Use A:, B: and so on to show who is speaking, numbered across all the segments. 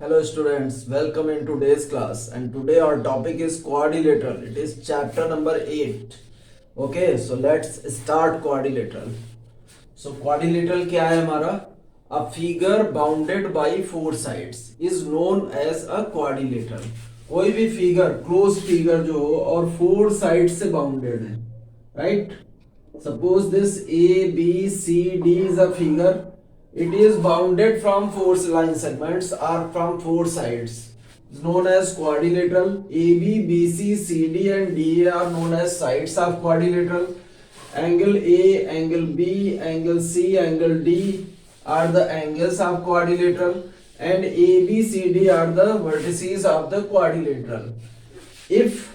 A: Hello students, welcome in today's class and today our topic is quadrilateral. It is chapter number 8. Okay, so let's start quadrilateral. So quadrilateral क्या है हमारा? A figure bounded by four sides is known as a quadrilateral. कोई भी figure close figure जो हो और four side से bounded है, right? Suppose this A, B, C, D is a figure. It is bounded from four line segments or from four sides. It's known as quadrilateral. AB, BC, CD and DA are known as sides of quadrilateral. Angle A, angle B, angle C, angle D are the angles of quadrilateral, and AB, CD are the vertices of the quadrilateral. If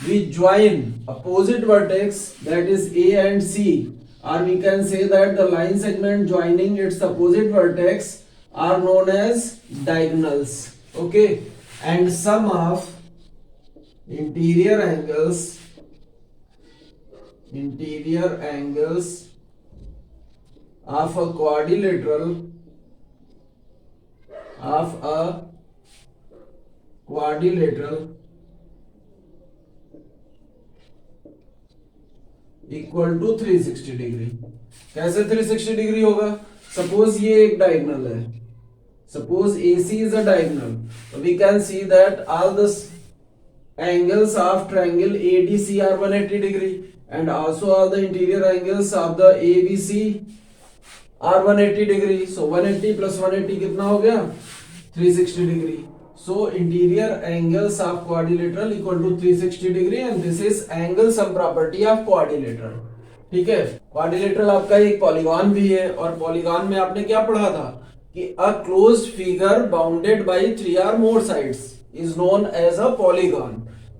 A: we join opposite vertex, that is A and C, or we can say that the line segment joining its opposite vertex are known as diagonals. Okay, and sum of interior angles of a quadrilateral equal to 360 degree. कैसे 360 degree होगा? Suppose ये एक diagonal है, suppose AC is a diagonal, so we can see that all the angles of triangle ADC are 180 degree and also all the interior angles of the ABC are 180 degree. So 180 plus 180 कितना हो गया? 360 degree. So interior angles of quadrilateral equal to 360 degree and this is angle sum property of quadrilateral. ठीक है, quadrilateral आपका एक polygon भी है और पॉलीगॉन में आपने क्या पढ़ा था कि a closed figure bounded by three or more sides is known as a polygon.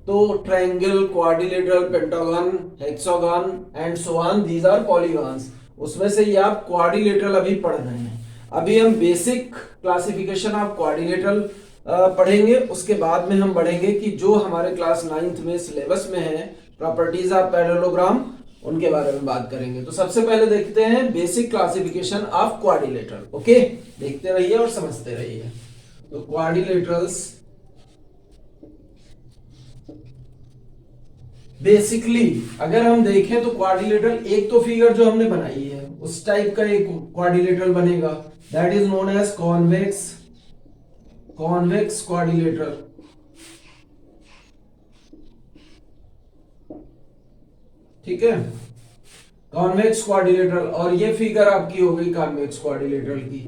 A: तो triangle, quadrilateral, pentagon, hexagon and so on, these are polygons. उसमें से ये आप quadrilateral अभी पढ़ रहे हैं. अभी हम बेसिक क्लासिफिकेशन ऑफ क्वाड्रिलेटरल पढ़ेंगे, उसके बाद में हम बढ़ेंगे कि जो हमारे क्लास 9th में सिलेबस में है प्रॉपर्टीज ऑफ पैरेललोग्राम, उनके बारे में बात करेंगे. तो सबसे पहले देखते हैं basic classification of quadrilateral. Okay, देखते रहिए और समझते रहिए. तो क्वाड्रिलेटरल्स बेसिकली अगर हम देखें तो क्वाड्रिलेटरल एक तो फिगर जो हमने बनाई है उस टाइप का एक क्वाड्रिलेटरल बनेगा, that is known as convex quadrilateral. ठीक है, कॉन्वेक्स क्वाड्रिलेटरल. और ये फिगर आपकी हो गई कॉन्वेक्स क्वाड्रिलेटरल की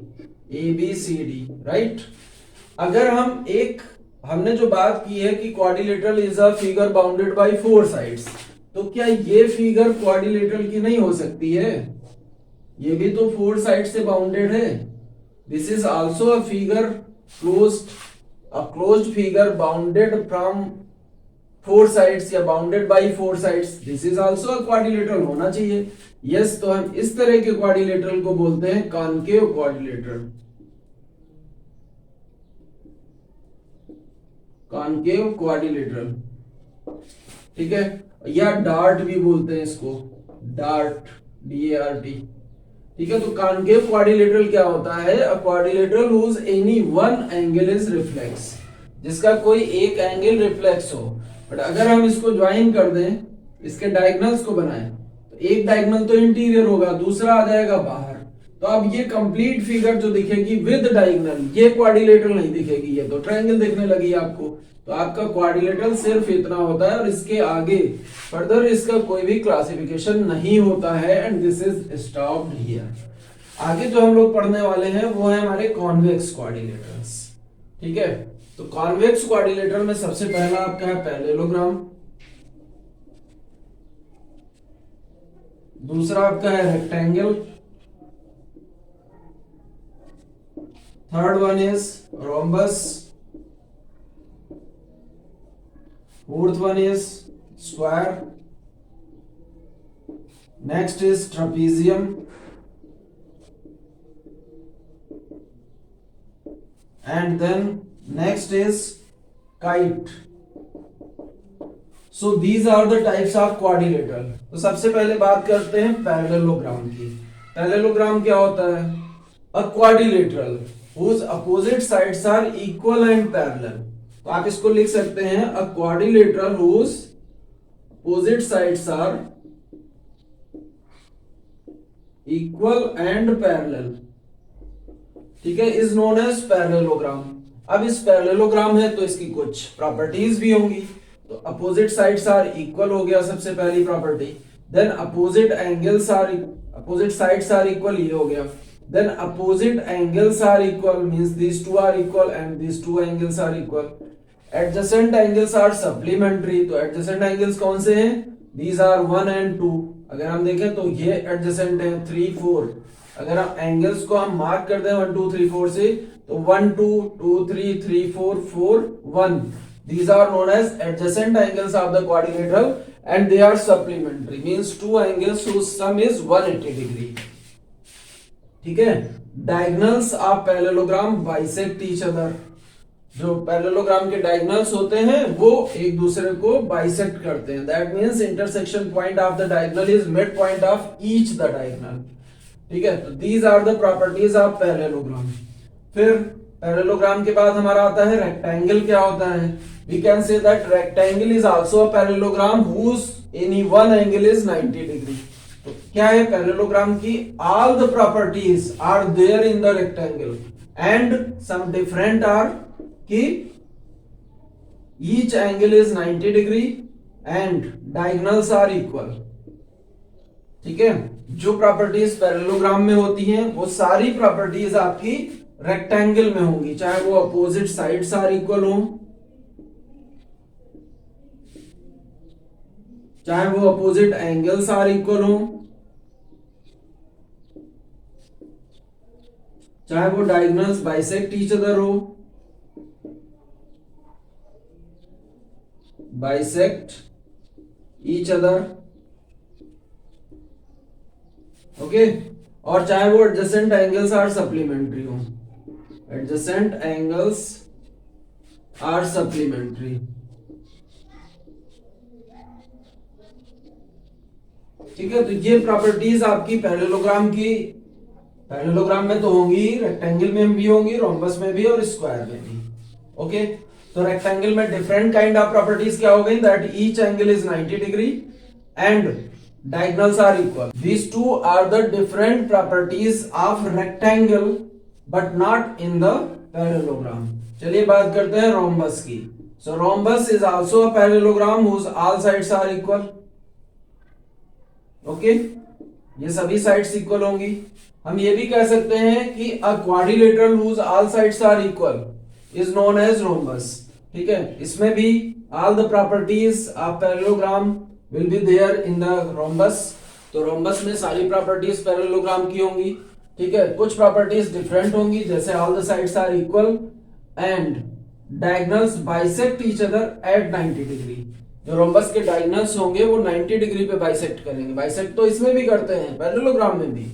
A: ABCD, राइट. अगर हमने जो बात की है कि quadrilateral is a figure bounded by four sides, तो क्या ये फिगर क्वाड्रिलेटरल की नहीं हो सकती है? ये भी तो फोर साइड से बाउंडेड है. This is also a figure closed figure bounded from four sides या bounded by four sides. This is also a quadrilateral होना चाहिए. Yes, तो हम इस तरह के quadrilateral को बोलते हैं concave quadrilateral. concave quadrilateral, ठीक है, या डार्ट भी बोलते हैं इसको, डार्ट, DART. ठीक है, तो कॉन्केव क्वाड्रिलेटरल क्या होता है? A quadrilateral whose any one angle is reflex, जिसका कोई एक एंगल रिफ्लेक्स हो. बट अगर हम इसको ज्वाइन कर दें, इसके डायगोनल्स को बनाएं, तो एक डायगोनल तो इंटीरियर होगा, दूसरा आ जाएगा बाहर. तो अब ये कंप्लीट फिगर जो दिखेगी विद डायगोनल, ये क्वाड्रिलेटरल नहीं दिखेगी, ये तो ट्रायंगल दिखने लगी आपको. तो आपका क्वाड्रिलेटरल सिर्फ इतना होता है और इसके आगे फर्दर इसका कोई भी क्लासिफिकेशन नहीं होता है and this is stopped here. आगे जो हम लोग पढ़ने वाले हैं वो है हमारे कॉन्वेक्स क्वाड्रिलेटरल्स. ठीक है, तो कॉन्वेक्स क्वाड्रिलेटरल में सबसे पहला आपका है पैरेललोग्राम, दूसरा आपका है rectangle, third one is rhombus, fourth one is square, next is trapezium, and then next is kite. So these are the types of quadrilateral. तो सबसे पहले बात करते हैं पैरेललोग्राम की. पैरेललोग्राम क्या होता है? A quadrilateral whose opposite sides are equal and parallel. तो आप इसको लिख सकते हैं a quadrilateral whose opposite sides are equal and parallel, ठीक है, is known as parallelogram. अब इस पैरेललोग्राम है तो इसकी कुछ प्रॉपर्टीज भी होंगी. तो अपोजिट साइड्स आर इक्वल हो गया सबसे पहली property. Then opposite sides are equal, ये हो गया. Then opposite angles are equal means this two are equal and this two angles are equal. Adjacent angles are supplementary. तो एडजेसेंट एंगल्स कौन से हैं? These are 1 and 2. अगर हम देखें तो ये एडजेसेंट है 3, 4. अगर हम एंगल्स को हम मार्क कर दें 1, 2, 3, 4 से, तो 1, 2, 2, 3, 3, 4, 4, 1. These are known as adjacent angles of the quadrilateral and they are supplementary. Means two angles whose sum is 180 degree. ठीक है. Diagonals of parallelogram bisect each other. जो पैरेललोग्राम के डायगोनल्स होते हैं वो एक दूसरे को बाइसेक्ट करते हैं. That means intersection point of the diagonal is mid point of each the diagonal. ठीक है. तो these are the properties of parallelogram. फिर पैरेललोग्राम के बाद हमारा आता है रेक्टेंगल. क्या होता है? We can say that rectangle is also a parallelogram whose any one angle is 90 degree. तो क्या है पैरेललोग्राम की? All the properties are there in the rectangle and some different are कि each angle is 90 degree and diagonals are equal. ठीक है. जो properties parallelogram में होती हैं वो सारी प्रॉपर्टीज आपकी रेक्टेंगल में होंगी, चाहे वो अपोजिट साइड्स आर इक्वल हो, चाहे वो अपोजिट एंगल्स आर इक्वल हो, चाहे वो डायगोनल्स बाइसेक्ट ईच अदर हो, बाइसेक्ट ईच अदर. ओके. और चाहे वो एडजेसेंट एंगल्स आर सप्लीमेंट्री हो. Adjacent angles are supplementary. ठीक है. तो ये प्रॉपर्टीज आपकी पैरेललोग्राम की, पैरेललोग्राम में तो होंगी, रेक्टेंगल में भी होंगी, रोम्बस में भी और स्क्वायर में भी. ओके. तो रेक्टेंगल में डिफरेंट काइंड ऑफ प्रॉपर्टीज क्या हो गई? That each angle is 90 degree and diagonals are equal. These two are the different properties of rectangle but not in the parallelogram. चलिए बात करते हैं rhombus की. So rhombus is also a parallelogram whose all sides are equal. Okay? ये सभी sides equal होंगी. हम ये भी कह सकते हैं कि a quadrilateral whose all sides are equal is known as rhombus. ठीक है. इसमें भी all the properties of parallelogram will be there in the rhombus. तो rhombus में सारी प्रॉपर्टीज पैरेललोग्राम की होंगी. ठीक है. कुछ प्रॉपर्टीज डिफरेंट होंगी, जैसे all the sides are equal and diagonals bisect each other at 90 degree. जो rhombus के diagonals होंगे वो 90 डिग्री पे बाइसेक्ट करेंगे. बाइसेक्ट तो इसमें भी करते हैं, पैरेललोग्राम में भी,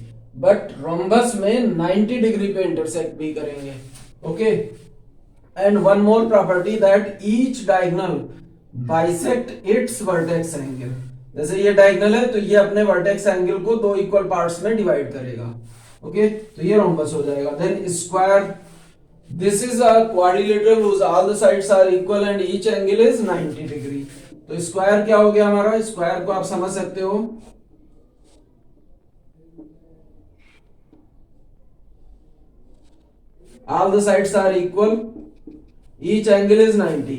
A: बट rhombus में 90 डिग्री पे इंटरसेक्ट भी करेंगे. Okay. And one more property that each diagonal bisect it's vertex angle. जैसे ये डायगोनल है तो ये अपने वर्टेक्स एंगल को दो इक्वल पार्ट्स में डिवाइड करेगा. ओके. तो ये रोम्बस हो जाएगा. Then square. This is a quadrilateral whose all the sides are equal and each angle is 90 degree. तो स्क्वायर क्या हो गया हमारा? स्क्वायर को आप समझ सकते हो, all the sides are equal, each angle is 90.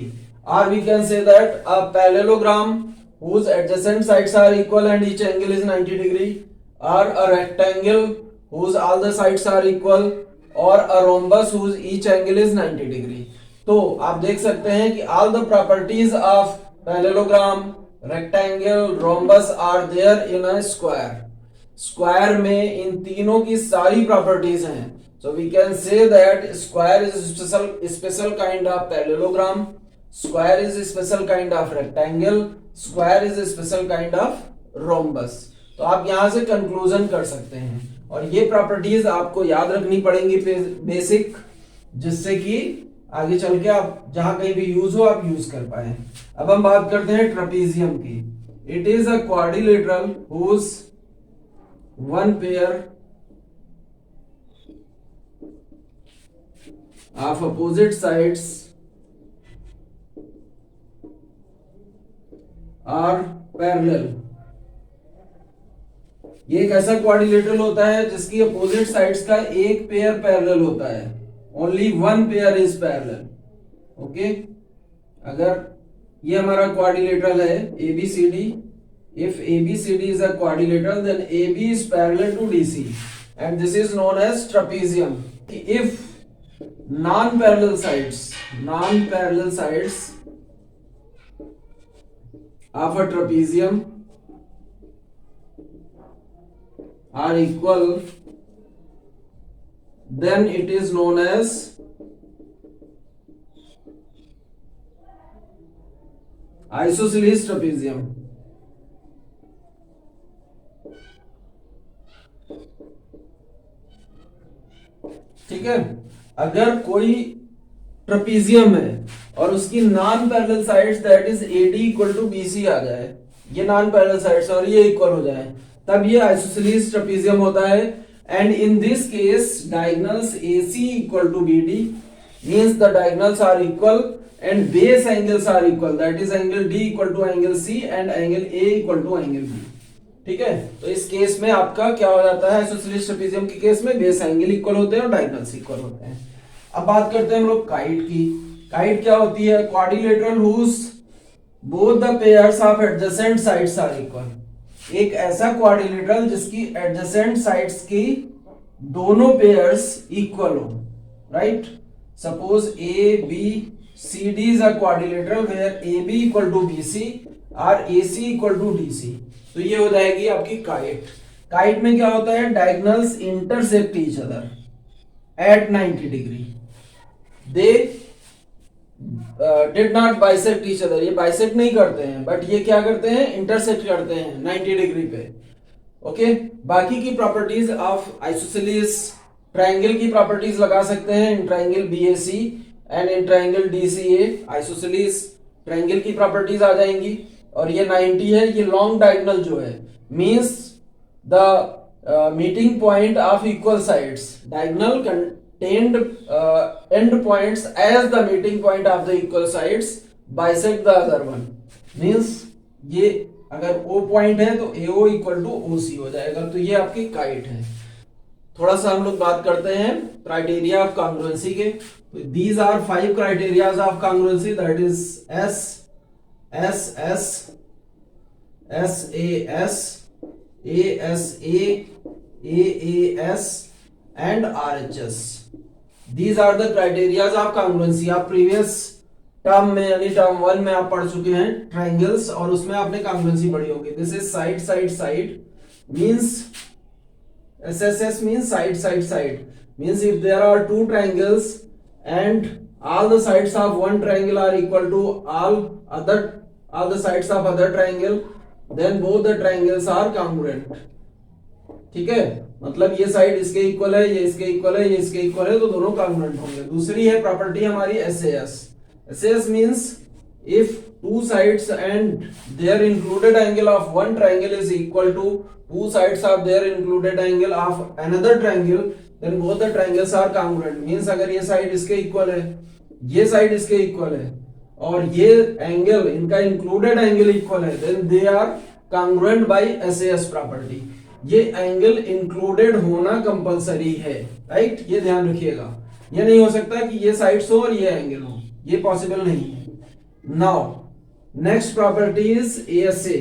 A: Or we can say that a parallelogram whose adjacent sides are equal and each angle is 90 degree, or a rectangle whose all the sides are equal, or a rhombus whose each angle is 90 degree. तो आप देख सकते हैं कि all the properties of parallelogram, rectangle, rhombus are there in a square. Square में इन तीनों की सारी प्रॉपर्टीज हैं. So we can say that square is a special kind of parallelogram, square is a special kind of rectangle, square is a special kind of rhombus. तो आप यहां से conclusion कर सकते हैं और ये प्रॉपर्टीज आपको याद रखनी पड़ेंगी बेसिक, जिससे कि आगे चल के आप जहां कहीं भी यूज हो आप यूज कर पाए. अब हम बात करते हैं ट्रेपेजियम की. It is a quadrilateral whose one pair of opposite sides are parallel. ये एक ऐसा क्वाड्रिलेटरल होता है जिसकी अपोजिट साइड्स का एक पेयर पैरेलल होता है. Only one pair is parallel. Okay, अगर ये हमारा क्वाड्रिलेटरल है ABCD, if ABCD is a quadrilateral then AB is parallel to DC and this is known as trapezium. If non-parallel sides of a trapezium are equal, then it is known as isosceles trapezium. ठीक है, अगर कोई trapezium है और उसकी non parallel sides that is AD equal to BC आ जाए, ये नॉन पैरेलल साइड्स और ये इक्वल हो जाए, तब ये आइसोसेलेस ट्रपीजियम होता है. And in this case diagonals AC equal to BD means the diagonals are equal and base angles are equal, that is angle D equal to angle C and angle A equal to angle B. ठीक है, तो इस case में आपका क्या हो जाता है, आइसोसेलेस ट्रपीजियम के केस में बेस एंगल इक्वल होते हैं और डायगोनल्स इक्वल होते हैं. अब बात करते हैं हम लोग काइट की. काइट क्या होती है, quadrilateral whose both the pairs of adjacent sides are equal. एक ऐसा क्वाड्रिलेटरल जिसकी एडजेसेंट साइड्स की दोनों पेयर्स इक्वल हो. Right, suppose ABCD is a quadrilateral where AB equal to BC और AC equal to DC. तो ये हो जाएगी आपकी काइट. काइट में क्या होता है, diagonals intersect each other at 90 degree. They did not bisect each other, ये बाइसेक्ट नहीं करते हैं बट ये क्या करते हैं, इंटरसेक्ट करते हैं 90 डिग्री पे. ओके, बाकी की प्रॉपर्टीज ऑफ आइसोसेलेस ट्रायंगल की प्रॉपर्टीज लगा सकते हैं in triangle BAC and in triangle DCA. Isosceles triangle की प्रॉपर्टीज आ जाएंगी. और ये 90 है, ये लॉन्ग डायगोनल जो है means the meeting point of equal sides. Diagonal contained end points as the meeting point of the equal sides bisect the other one. Means ये अगर O पॉइंट है तो AO इक्वल टू OC हो जाएगा. तो ये आपकी काइट है. थोड़ा सा हम लोग बात करते हैं क्राइटेरिया ऑफ कॉन्ग्रुएंसी के. These are 5 criterias of congruency, that is SS, SAS, ASA, AAS and RHS. These are the criteria of congruency. आप प्रीवियस टर्म में यानी टर्म 1 में आप पढ़ चुके हैं ट्रायंगल्स और उसमें आपने कॉन्ग्रुएंसी पढ़ी होगी. This is side side side means SSS means side side side means if there are two triangles and all the sides of one triangle are equal to all the sides of other triangle then both the triangles are congruent. ठीक है, मतलब ये side इसके equal है, ये इसके equal है, ये इसके इक्वल है, तो दोनों congruent होंगे. दूसरी है प्रॉपर्टी हमारी SAS. SAS means if two sides and their included angle of one triangle is equal to two sides of their included angle of another triangle then both the triangles are congruent. means अगर ये side इसके equal है, ये side इसके equal है और ये angle इनका इंक्लूडेड एंगल इक्वल है then they are congruent by SAS property. ये एंगल इंक्लूडेड होना कंपलसरी है. राइट, ये ध्यान रखिएगा. ये नहीं हो सकता कि ये साइड्स हो और ये एंगल हो, ये पॉसिबल नहीं है. Now next property is ASA.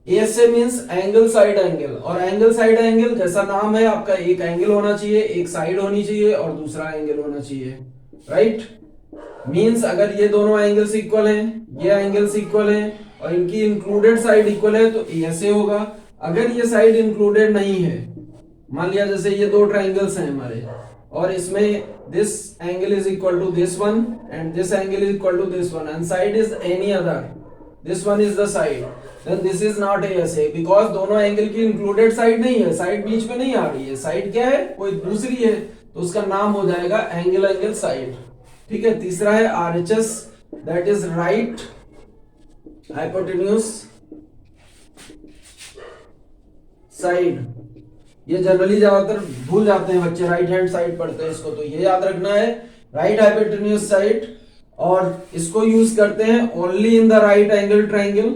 A: ASA means angle side angle. और एंगल साइड एंगल जैसा नाम है आपका, एक एंगल होना चाहिए, एक साइड होनी चाहिए और दूसरा एंगल होना चाहिए. राइट, मींस अगर ये दोनों एंगल्स इक्वल हैं, ये एंगल्स इक्वल हैं और इनकी इंक्लूडेड साइड इक्वल है तो ASA होगा. अगर ये साइड इंक्लूडेड नहीं है, मान लिया जैसे ये दो ट्रायंगल्स हैं हमारे और इसमें this angle is equal to this one and this angle is equal to this one and side is any other, this one is the side, then this is not ASA because दोनों angle की included side नहीं है, side बीच में नहीं आ रही है. Side क्या है, कोई दूसरी है, तो उसका नाम हो जाएगा एंगल एंगल साइड. ठीक है. तीसरा है RHS, that is right hypotenuse side. ये जनरली ज्यादातर भूल जाते हैं बच्चे, राइट हैंड साइड पढ़ते हैं इसको, तो ये याद रखना है, राइट हाइपोटेन्यूज साइड, और इसको यूज करते हैं only in the right angle triangle.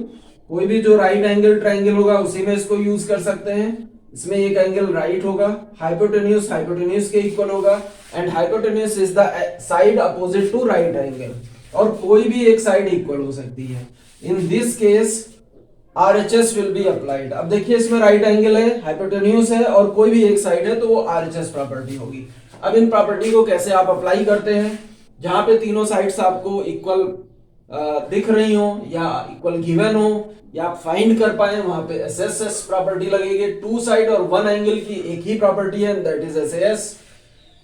A: कोई भी जो राइट एंगल ट्राइंगल होगा उसी में इसको यूज कर सकते हैं। इसमें एक एंगल राइट होगा, हाइपोटेन्यूज हाइपोटेन्यूज के इक्वल होगा, and hypotenuse is the side opposite to right angle, और कोई भी एक साइड इक्वल हो सकती है। In this case RHS will be applied. अब देखिए इसमें राइट एंगल है, हाइपोटेन्यूज है, और कोई भी एक साइड है, तो वो RHS प्रॉपर्टी होगी। अब इन प्रॉपर्टी को कैसे आप अप्लाई करते हैं, जहां पे तीनों साइड्स आपको इक्वल दिख रही हो या इक्वल गिवन हो या आप फाइंड कर पाए, वहां पे SSS प्रॉपर्टी लगेगी। टू साइड और वन एंगल की एक ही प्रॉपर्टी है, that is SAS।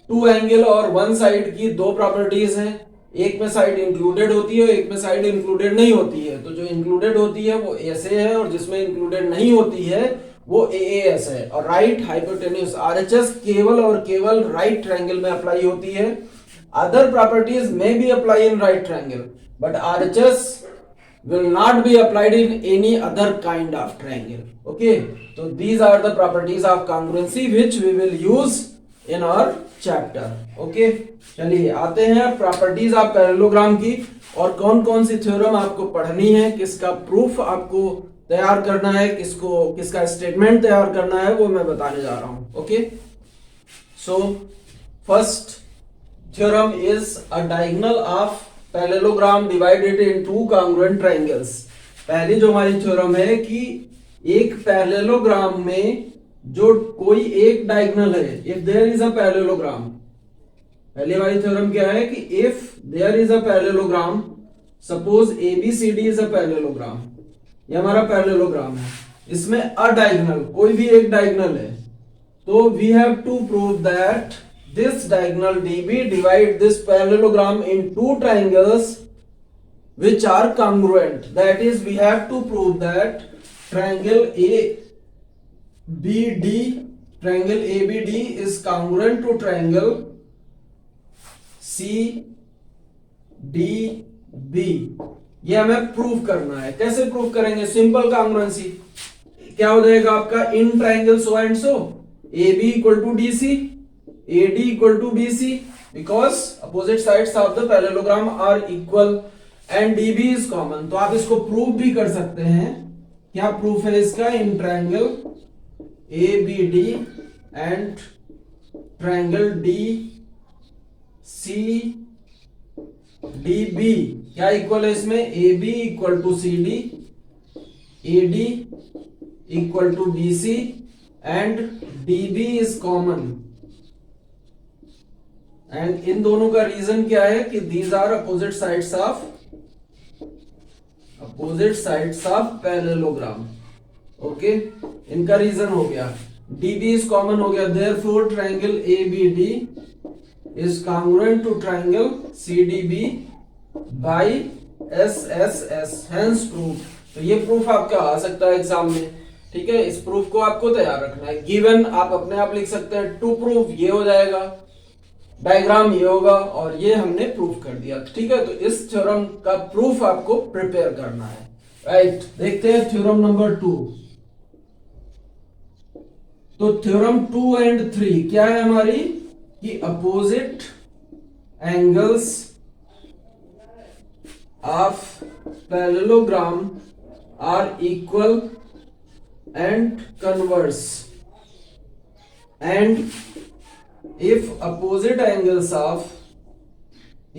A: Two angle और वन साइड की दो प्रॉपर्टीज हैं, एक में साइड इंक्लूडेड होती है, एक में साइड इंक्लूडेड नहीं होती है। तो जो इंक्लूडेड होती है वो SA है, और जिसमें इंक्लूडेड नहीं होती है वो AAS है। और राइट हाइपोटेन्यूज RHS केवल और केवल राइट ट्रायंगल में अप्लाई होती है। अदर प्रॉपर्टीज में be apply in right triangle, but RHS will not be applied in any other kind of triangle. Okay, so these are the properties of congruency which we will use in our chapter. Okay, चलिए आते हैं properties of parallelogram की, और कौन कौन सी theorem आपको पढ़नी है, किसका प्रूफ आपको तैयार करना है, किसका स्टेटमेंट तैयार करना है, वो मैं बताने जा रहा हूं। Okay, so first theorem is a diagonal of parallelogram divided in two congruent triangles. पहली जो हमारी थ्योरम है कि एक पैरेललोग्राम में जो कोई एक डायगोनल है, if there is a parallelogram, पहली वाली थ्योरम क्या है कि if there is a parallelogram, suppose ABCD is a parallelogram, ये हमारा पैरेललोग्राम है, इसमें अ डायगोनल कोई भी एक डायगोनल है, तो we have to prove that this diagonal DB divide this parallelogram in two triangles which are congruent. That is, we have to prove that triangle ABD is congruent to triangle CDB। ये हमें prove करना है। कैसे prove करेंगे? Simple congruency. क्या हो जाएगा आपका, in triangle so and so AB equal to DC, AD equal to BC, because opposite sides of the parallelogram are equal and DB is common। तो आप इसको प्रूव भी कर सकते हैं। क्या प्रूफ है इसका? In triangle ABD and triangle DCDB क्या इक्वल है इसमें? AB equal to CD, AD equal to BC and DB is common. एंड इन दोनों का रीजन क्या है कि these are opposite sides of parallelogram. Okay, इनका रीजन हो गया, DB इज कॉमन हो गया, therefore triangle ABD is congruent to triangle CDB by SSS, hence proof. तो ये प्रूफ आपका आ सकता है एग्जाम में, ठीक है। इस प्रूफ को आपको तैयार रखना है। गिवन आप अपने आप लिख सकते हैं, टू प्रूफ ये हो जाएगा, डायग्राम ये होगा, और ये हमने प्रूफ कर दिया, ठीक है। तो इस थ्योरम का प्रूफ आपको प्रिपेयर करना है, राइट। देखते हैं थ्योरम नंबर 2। तो थ्योरम 2 एंड 3 क्या है हमारी कि opposite angles of parallelogram are equal and converse, and if opposite angles of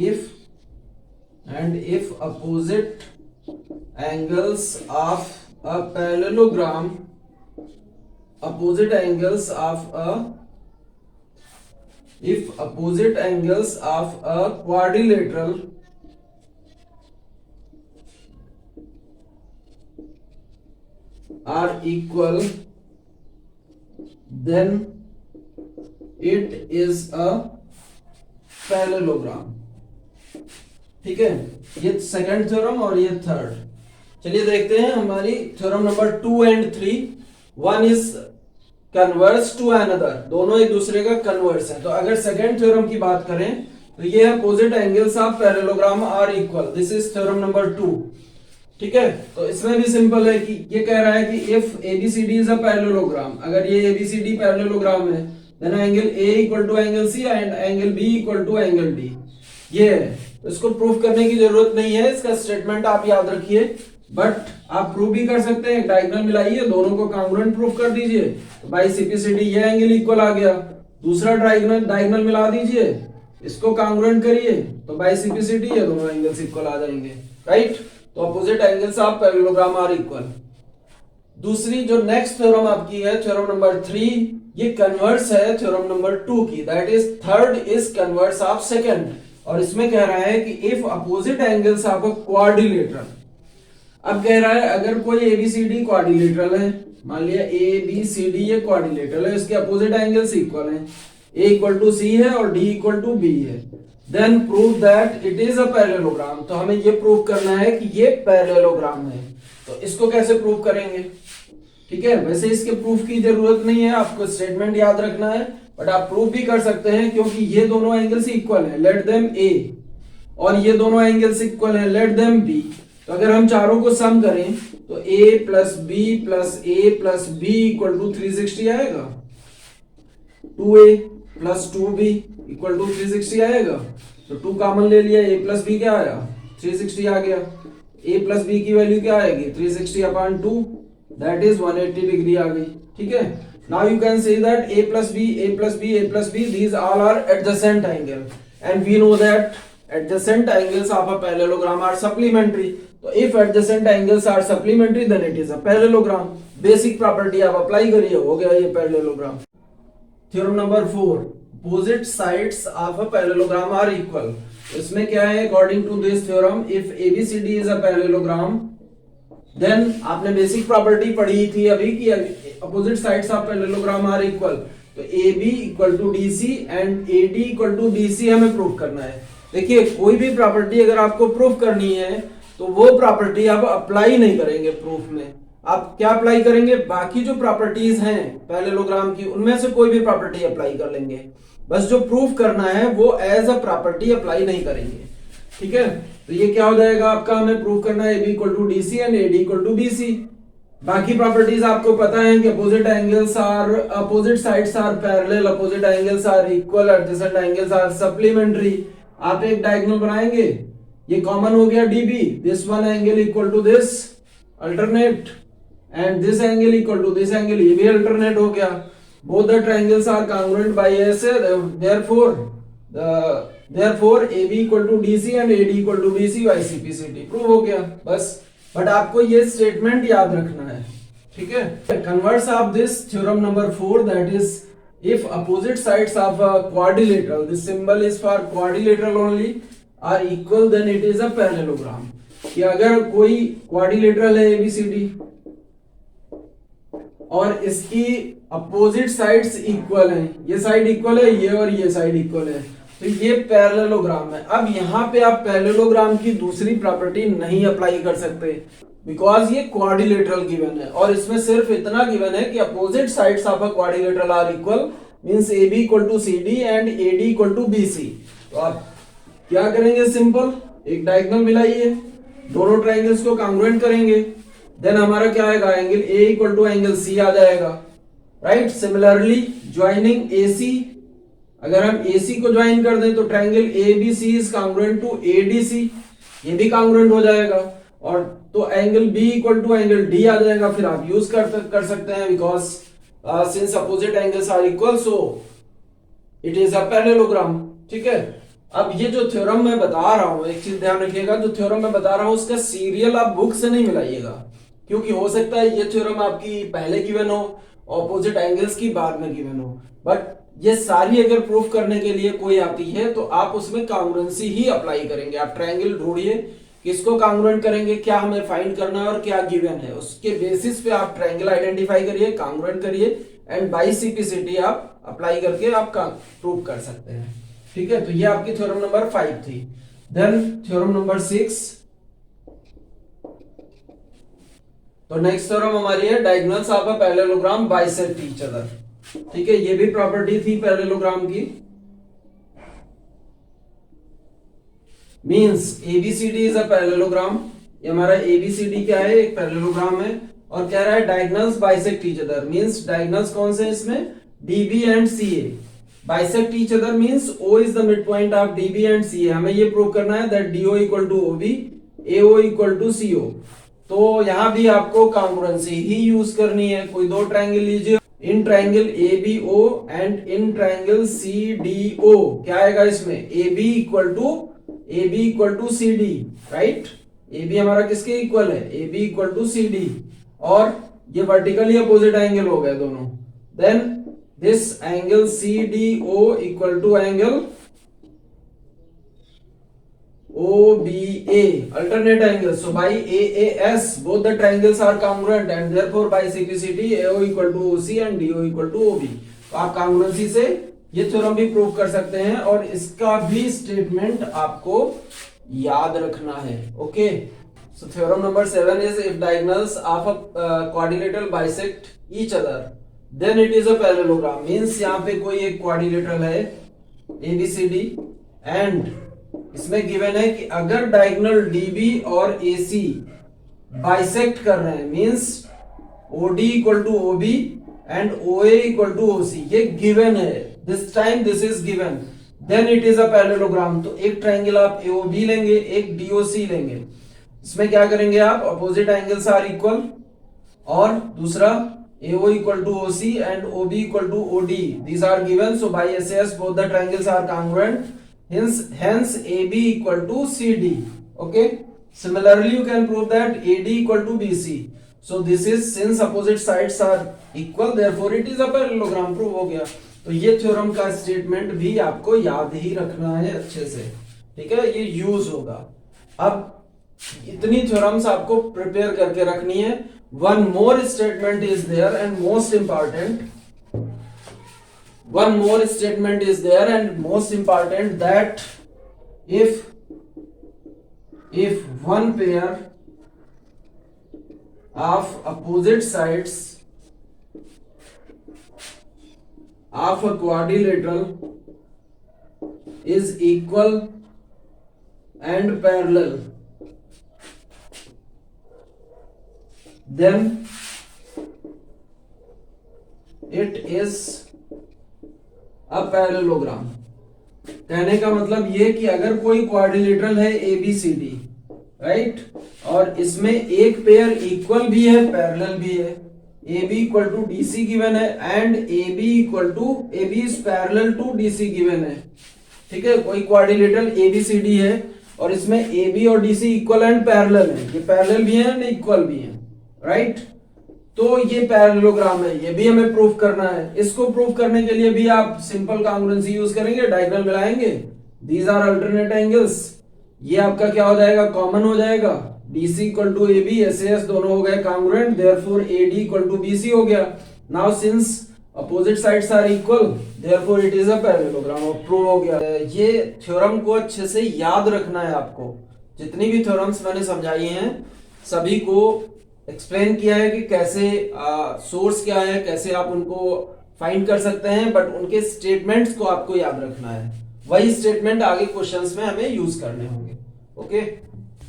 A: if opposite angles of a parallelogram, opposite angles of a if opposite angles of a quadrilateral are equal, then it is a parallelogram, ठीक है। ये second theorem और ये third. चलिए देखते हैं हमारी theorem number 2 and 3। One is converse to another, दोनों एक दूसरे का कन्वर्स है। तो अगर सेकंड थ्योरम की बात करें तो ये opposite angles of parallelogram are equal, this is theorem number 2। ठीक है, तो इसमें भी सिंपल है कि ये कह रहा है कि if ABCD is a parallelogram, अगर ये एबीसीडी पैरेललोग्राम है then angle A equal to angle C and angle B equal to angle D, ये है। तो इसको प्रूफ करने की जरूरत नहीं है, इसका स्टेटमेंट आप याद रखिए, बट आप प्रूफ भी कर सकते हैं। डायगोनल मिलाइए, दोनों को कांग्रुएंट प्रूफ कर दीजिए, तो बाई सीपीसीडी ये एंगल इक्वल आ गया। दूसरा डायगोनल मिला दीजिए, इसको कांग्रुएंट करिए, तो बाई सीपीसीडी ये दोनों एंगल्स इक्वल आ जाएंगे, राइट। तो opposite angles of parallelogram are equal. दूसरी जो नेक्स्ट थ्योरम आपकी है, थ्योरम नंबर 3, ये कन्वर्स है थ्योरम नंबर 2 की, that is third is converse of second. और इसमें कह रहा है कि if opposite angles of a quadrilateral, अब कह रहा है अगर कोई एबीसीडी क्वाड्रिलेटरल है, मान लिया एबीसीडी ये क्वाड्रिलेटरल है, इसके अपोजिट एंगल्स इक्वल हैं, ए इक्वल टू सी है और डी इक्वल टू बी है, then prove that it is a parallelogram. तो हमें ये प्रूव करना है कि ये पैरेललोग्राम है। तो इसको कैसे प्रूव करेंगे, ठीक है। वैसे इसके प्रूफ की जरूरत नहीं है, आपको स्टेटमेंट याद रखना है, बट आप प्रूफ भी कर सकते हैं क्योंकि ये दोनों एंगल्स इक्वल है, लेट देम ए, और ये दोनों एंगल्स इक्वल है, लेट देम बी। तो अगर हम चारों को सम करें तो a plus B plus A plus B equal to 360 आएगा, 2a plus 2b equal to 360 आएगा। तो 2 कॉमन ले लिया, a प्लस बी क्या आया, 360 आ गया। a प्लस बी की वैल्यू क्या आएगी, 360 अपॉन 2, दैट इज 180 डिग्री आ गई, ठीक है। Now you can say that a plus B a plus B a plus B these all are adjacent angle and we know that adjacent angles of a parallelogram are supplementary. तो if adjacent angles are supplementary then it is a parallelogram. Basic property आप apply करिए, हो गया ये parallelogram. Theorem number 4, opposite sides of a parallelogram are equal. इसमें क्या है, according to this theorem, if ABCD is a parallelogram, then आपने basic property पढ़ी थी अभी कि opposite sides of parallelogram are equal. तो AB equal to DC and AD equal to BC हमें प्रूफ करना है। देखिए कोई भी प्रॉपर्टी अगर आपको प्रूफ करनी है तो वो प्रॉपर्टी आप अप्लाई नहीं करेंगे प्रूफ में, आप क्या अप्लाई करेंगे, बाकी जो प्रॉपर्टीज हैं पैरेललोग्राम की उनमें से कोई भी प्रॉपर्टी अप्लाई कर लेंगे, बस जो प्रूफ करना है वो एज अ प्रॉपर्टी अप्लाई नहीं करेंगे, ठीक है। तो ये क्या हो जाएगा आपका, हमें प्रूफ करना है AB equal to DC and AD equal to BC। बाकी प्रॉपर्टीज आपको पता है कि opposite sides are parallel, opposite angles are equal, adjacent angles are supplementary. आप एक डायगोनल बनाएंगे, ये कॉमन हो गया DB, this one angle equal to this alternate and this angle equal to this angle, ये भी अल्टरनेट हो गया। Both the triangles are congruent by ऐसे, therefore AB equal to DC and AD equal to BC by CPCD, prove हो गया बस। But आपको ये स्टेटमेंट याद रखना है, ठीक है। Converse of this theorem number 4, that is if opposite sides of a quadrilateral, this symbol is for quadrilateral only, are equal then it is a parallelogram। कि अगर कोई quadrilateral है ABCD और इसकी अपोजिट साइड्स इक्वल हैं, ये side equal है ये और ये साइड इक्वल है, तो ये पैरेललोग्राम है। अब यहाँ पे आप पैरेललोग्राम की दूसरी प्रॉपर्टी नहीं अप्लाई कर सकते बिकॉज ये क्वाड्रिलेटरल गिवन है और इसमें सिर्फ इतना गिवन है कि opposite sides of a quadrilateral are equal, means AB equal to CD and AD equal to BC। तो आप क्या करेंगे, सिंपल एक डायगोनल मिलाइए, दोनों ट्रायंगल्स को कांग्रुएंट करेंगे, देन हमारा क्या आएगा, angle A equal to angle C आ जाएगा, राइट। सिमिलरली ज्वाइनिंग AC, अगर हम AC को ज्वाइन कर दें तो triangle ABC is congruent to ADC, ये भी कांग्रुएंट हो जाएगा, और तो angle B equal to angle D आ जाएगा। फिर आप यूज कर सकते हैं because since opposite angles are equal so it is a parallelogram, ठीक है। अब ये जो थ्योरम मैं बता रहा हूं, एक चीज ध्यान रखिएगा, जो थ्योरम मैं बता रहा हूं उसका सीरियल आप बुक से नहीं मिलाइएगा, क्योंकि हो सकता है ये थ्योरम आपकी पहले गिवन हो, ऑपोजिट एंगल्स की बाद में गिवन हो, बट ये सारी अगर प्रूफ करने के लिए कोई आती है तो आप उसमें कांग्रुएंसी ही अप्लाई करेंगे। आप ट्रायंगल ढूंढिए, किसको कांग्रुएंट करेंगे, क्या हमें फाइंड करना है और क्या गिवन है, उसके बेसिस पे आप ट्रायंगल आइडेंटिफाई करिए, कांग्रुएंट करिए एंड बाय सीपीसीटी आप अप्लाई करके आप प्रूव कर सकते हैं, ठीक है। तो ये आपकी थ्योरम नंबर 5 थी। देन थ्योरम नंबर 6, तो नेक्स्ट थ्योरम हमारी है diagonals of a parallelogram bisect each other, ठीक है। ये भी प्रॉपर्टी थी पैरेललोग्राम की, means ABCD is a parallelogram, ये हमारा एबीसीडी क्या है, एक पैरेललोग्राम है, और कह रहा है diagonals bisect each other, means diagonals कौन से इसमें, DB and CA. Bisect each other means O is the mid point of DB and CA. हमें ये प्रूव करना है that DO equal to OB, AO equal to CO. तो यहां भी आपको कॉन्ग्रुएंसी ही यूज करनी है। कोई दो ट्रायंगल लीजिए, in triangle ABO and in triangle CDO, क्या आएगा इसमें, AB equal to CD, right. AB हमारा किसके इक्वल है, AB इक्वल टू CD, और ये वर्टिकली अपोजिट एंगल हो गए दोनों। Then this angle CDO equal to angle OBA, alternate angles. So by AAS both the triangles are congruent and therefore by CPCD AO equal to OC and DO equal to OB. तो आप congruency से ये theorem भी prove कर सकते हैं, और इसका भी स्टेटमेंट आपको याद रखना है। Okay, so theorem number 7 is if diagonals of a quadrilateral bisect each other than it is a parallelogram. Means यहाँ पे कोई एक क्वाड्रिलेटरल है ABCD एंड इसमें गिवन है कि अगर डायगोनल DB और AC बाइसेक्ट कर रहे हैं, means OD equal to OB and OA equal to OC, ये गिवन है, this time this is given, then it is a parallelogram. तो एक ट्रायंगल आप AOB लेंगे, एक DOC लेंगे, इसमें क्या करेंगे आप, अपोजिट एंगल्स आर इक्वल, और दूसरा AO equal to OC and OB equal to OD, these are given, so by SAS both the triangles are congruent, hence AB equal to CD. Okay, similarly you can prove that AD equal to BC, so this is since opposite sides are equal therefore it is a parallelogram, prove हो गया। तो ये theorem का statement भी आपको याद ही रखना है अच्छे से, ठीक है, ये यूज होगा। अब इतनी थ्योरम्स आपको प्रिपेयर करके रखनी है। One more statement is there and most important, one more statement is there and most important, that if one pair of opposite sides of a quadrilateral is equal and parallel, then it is a parallelogram. कहने का मतलब ये कि अगर कोई quadrilateral है ABCD, right, और इसमें एक पेयर इक्वल भी है, पैरेलल भी है, AB equal to DC given है and AB is parallel to DC given है, ठीक है। कोई क्वाड्रिलेटरल ABCD है और इसमें AB और DC इक्वल एंड पैरेलल है, ये पैरेलल भी है एंड इक्वल भी है, राइट। तो ये पैरेललोग्राम है, ये भी हमें प्रूफ करना है। इसको प्रूफ करने के लिए भी आप सिंपल कॉन्ग्रुएंसी यूज करेंगे, डायगोनल मिलाएंगे, दीज आर अल्टरनेट एंगल्स, ये आपका क्या हो जाएगा, कॉमन हो जाएगा, DC equal to AB, SAS दोनों हो गए congruent, therefore AD equal to BC हो गया। Now since opposite sides are equal therefore it is a parallelogram, prove हो गया। ये थ्योरम को अच्छे से याद रखना है आपको। जितनी भी थ्योरम्स मैंने समझाई हैं सभी को एक्सप्लेन किया है कि कैसे सोर्स क्या है, कैसे आप उनको फाइंड कर सकते हैं, बट उनके स्टेटमेंट्स को आपको याद रखना है। वही स्टेटमेंट आगे क्वेश्चंस में हमें यूज करने होंगे। ओके,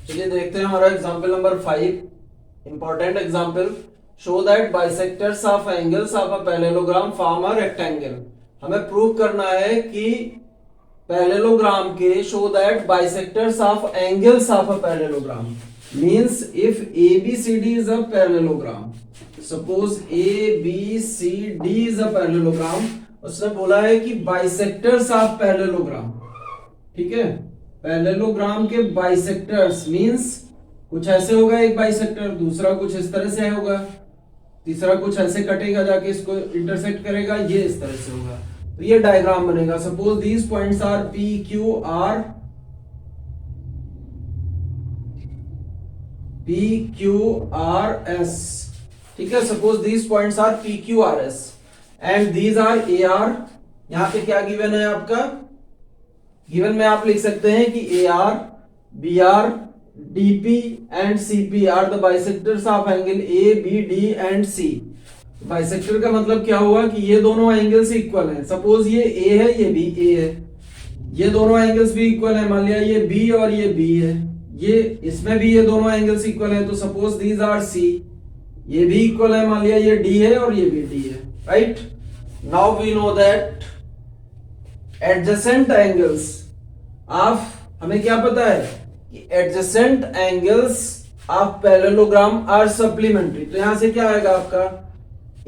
A: चलिए देखते हैं हमारा example number 5, important example. Show that bisectors of angles of a parallelogram form a rectangle. हमें प्रूव करना है कि पैरेललोग्राम के show that bisectors of angles of a parallelogram means if ABCD is a parallelogram, suppose ABCD is a parallelogram, उसने बोला है कि bisectors of parallelogram, ठीक है, पैरेललोग्राम के बाइसेक्टर्स मींस कुछ ऐसे होगा एक बाइसेक्टर, दूसरा कुछ इस तरह से होगा, तीसरा कुछ ऐसे कटेगा जाके इसको इंटरसेक्ट करेगा, ये इस तरह से होगा, तो ये डायग्राम बनेगा। Suppose these points are PQRS, ठीक है, suppose these points are PQRS and these are AR। यहां पे क्या गिवन है आपका, गिवन में आप लिख सकते हैं कि AR, BR, DP and CP are the bisectors of angle ABD and C। Bisector का मतलब क्या हुआ कि ये दोनों एंगल्स इक्वल हैं। सपोज ये A है, ये भी A है, ये दोनों एंगल्स भी इक्वल है, मान लिया ये B और ये B है, ये इसमें भी ये दोनों एंगल्स इक्वल है, तो सपोज दीज आर सी, ये भी इक्वल है, मान लिया ये डी है और ये भी डी है, right. Now we know that adjacent angles of, हमें क्या पता है कि adjacent angles of parallelogram are supplementary. तो यहां से क्या आएगा आपका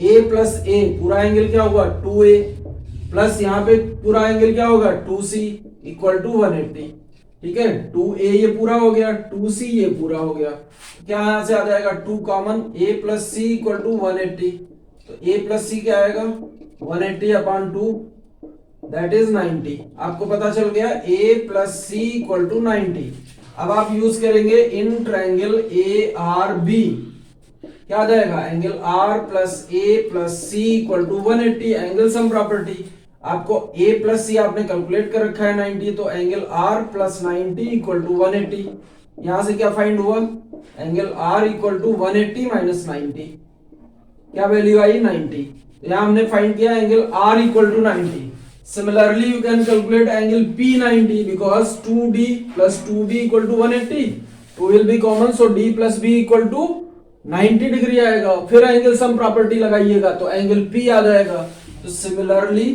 A: a प्लस ए, पूरा एंगल क्या होगा 2a, प्लस यहाँ पे पूरा एंगल क्या होगा 2c इक्वल टू 180। ठीक है, 2a ये पूरा हो गया, 2c ये पूरा हो गया, क्या यहां से आ जाएगा 2 common, a plus C equal to 180। तो a प्लस सी क्या आएगा 180 अपॉन 2, दैट इज 90। आपको पता चल गया a plus C equal to 90। अब आप यूज करेंगे in triangle A R B, क्या आ जाएगा angle R plus A plus C equal to 180, angle sum property. आपको a प्लस सी आपने कैलकुलेट कर रखा है 90, तो angle R plus 90 equal to 180। यहां से क्या फाइंड हुआ, angle R equal to 180 minus 90, क्या वैल्यू आई 90। तो यहां हमने फाइंड किया angle R equal to 90। Similarly, you can calculate angle P90 because 2D plus 2B equal to 180. 2 will be common, so D plus B equal to 90 degree आएगा। फिर angle sum property लगाइएगा तो angle P आ जाएगा। तो similarly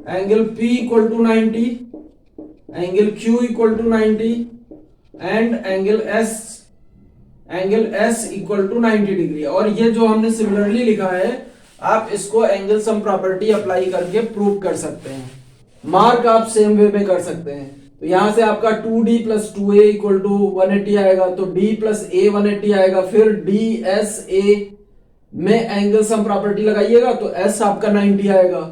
A: angle P equal to 90, angle Q equal to 90 and angle S equal to 90 degree. और ये जो हमने सिमिलरली लिखा है, आप इसको एंगल सम प्रॉपर्टी अप्लाई करके प्रूव कर सकते हैं। मार्क आप सेम वे में कर सकते हैं। तो यहां से आपका 2d plus 2a equal to 180 आएगा, तो d प्लस a 180 आएगा। फिर dsa में एंगल सम प्रॉपर्टी लगाइएगा तो s आपका 90 आएगा।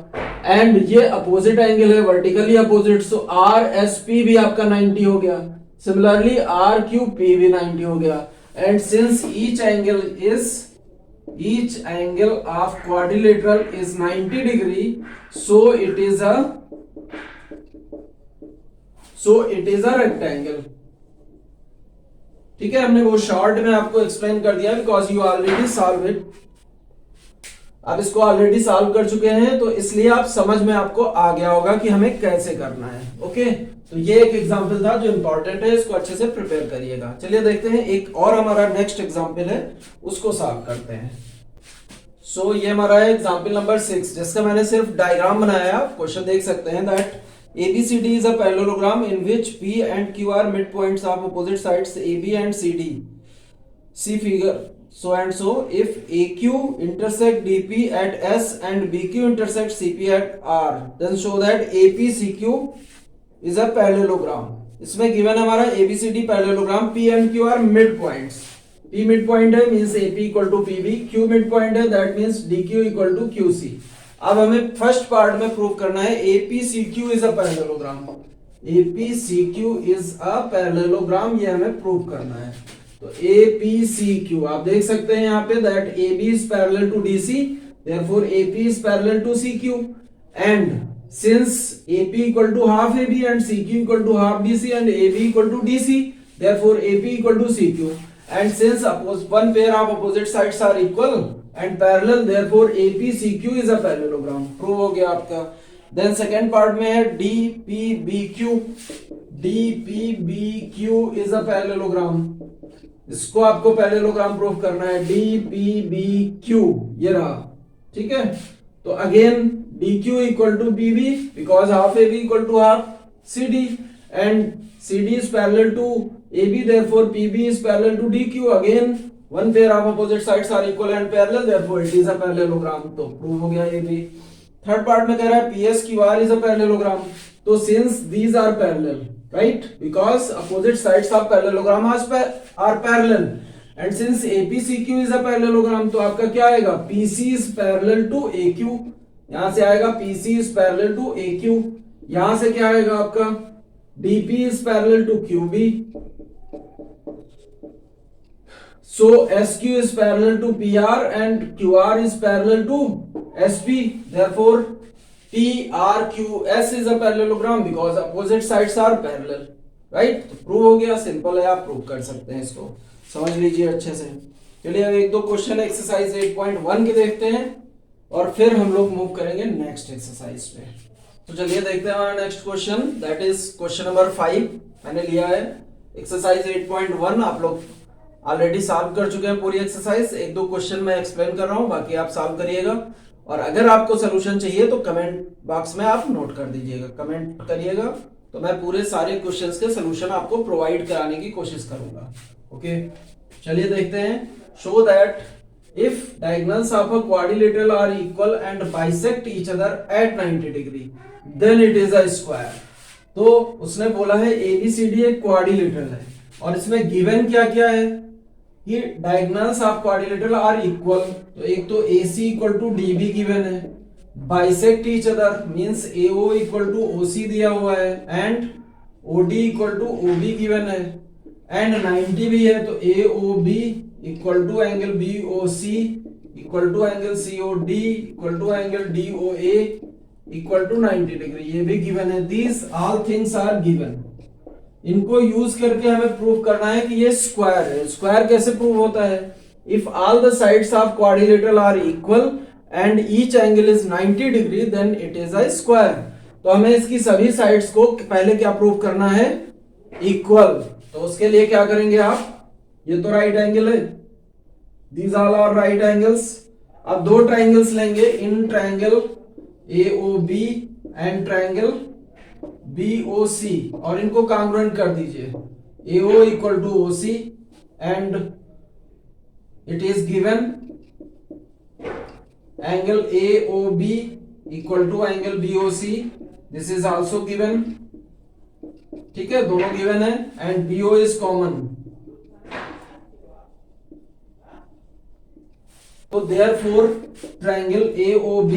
A: एंड ये अपोजिट एंगल है, वर्टिकली अपोजिट, सो RSP भी आपका 90 हो गया। सिमिलरली RQP भी 90 हो गया। And since each angle of quadrilateral is 90 degree, so it is a rectangle। ठीक है, हमने वो शॉर्ट में आपको एक्सप्लेन कर दिया because you already solve it. आप इसको ऑलरेडी सॉल्व कर चुके हैं, तो इसलिए आप समझ में आपको आ गया होगा कि हमें कैसे करना है। ओके, तो ये एक एग्जांपल था जो इंपॉर्टेंट है, इसको अच्छे से प्रिपेयर करिएगा। चलिए देखते हैं एक और हमारा नेक्स्ट एग्जांपल है, उसको सॉल्व करते हैं। सो ये हमारा है एग्जांपल नंबर 6, जिसका मैंने सिर्फ डायग्राम बनाया। क्वेश्चन देख सकते हैं that ABCD is a parallelogram in which P and Q are midpoints of opposite sides AB and CD. See figure so and so. If AQ intersect DP at S and BQ intersect CP at R, then show that APCQ is a parallelogram. इसमें given हमारा ABCD parallelogram, P and Q are midpoints. P midpoint है means AP equal to PB, Q midpoint है that means DQ equal to QC. अब हमें first part में prove करना है APCQ is a parallelogram. APCQ is a parallelogram, ये हमें prove करना है। तो APCQ आप देख सकते हैं यहाँ पे that AB is parallel to DC, therefore AP is parallel to CQ, and since AP equal to half AB and CQ equal to half DC and AB equal to DC, therefore AP equal to CQ. And since one pair of opposite sides are equal and parallel, therefore APCQ is a parallelogram. Prove हो गया आपका। Then second part में है DPBQ. DPBQ is a parallelogram. इसको आपको parallelogram prove करना है। DPBQ ये रहा, ठीक है। तो again DQ equal to PB because half AB equal to half CD and CD is parallel to AB, therefore PB is parallel to DQ. Again one pair of opposite sides are equal and parallel, therefore it is a parallelogram. तो prove हो गया ये भी। Third part में कह रहा है PSQR is a parallelogram. तो since these are parallel, right, because opposite sides of parallelogram are parallel, and since APCQ is a parallelogram, तो आपका क्या आएगा PC is parallel to AQ। यहां से आएगा PC is parallel to AQ। यहां से क्या आएगा आपका DP is parallel to QB, so SQ is parallel to PR and QR is parallel to SP, therefore PRQS is a parallelogram because opposite sides are parallel, right। तो prove हो गया, simple है, आप प्रूव कर सकते हैं, इसको समझ लीजिए अच्छे से। चलिए अब एक दो क्वेश्चन एक्सरसाइज 8.1 के देखते हैं और फिर हम लोग मूव करेंगे नेक्स्ट एक्सरसाइज पे। तो चलिए देखते हैं हमारा next question, that is question number 5 मैंने लिया है। एक्सरसाइज 8.1 आप लोग ऑलरेडी सॉल्व कर चुके हैं पूरी एक्सरसाइज। एक दो क्वेश्चन मैं एक्सप्लेन कर रहा हूं, बाकी आप सॉल्व करिएगा। और अगर आपको सोल्यूशन चाहिए तो कमेंट बॉक्स में आप नोट कर दीजिएगा, कमेंट करिएगा, तो मैं पूरे सारे क्वेश्चंस के सोल्यूशन आपको प्रोवाइड कराने की कोशिश करूंगा। ओके, चलिए देखते हैं। Show that if diagonals of a quadrilateral are equal and bisect each other at 90 degree then it is a square। तो उसने बोला है ABCD एक क्वाड्रिलेटरल है और इसमें गिवन क्या क्या है कि diagonals of quadrilateral are equal. तो एक तो AC equal to DB given है, bisect each other means AO equal to OC दिया हुआ है and OD equal to OB given है एंड 90 भी है। तो AOB equal to angle BOC equal to angle COD equal to angle DOA equal to 90 degree, ये भी given है। These all things are given. इनको यूज करके हमें प्रूव करना है कि ये स्क्वायर है। स्क्वायर कैसे प्रूव होता है? If all the sides of quadrilateral are equal and each angle is 90 degree then it is a square. तो हमें इसकी सभी साइड्स को पहले क्या प्रूव करना है? इक्वल। तो उसके लिए क्या करेंगे आप? ये तो राइट एंगल है, these all are right angles. अब दो ट्राइंगल्स लेंगे, in triangle AOB and triangle BOC और इनको कॉन्ग्रुएंट कर दीजिए। AO equal to OC and it is given angle AOB equal to angle BOC, this is also given. ठीक है, दोनों गिवन है एंड BO इज कॉमन। तो therefore triangle AOB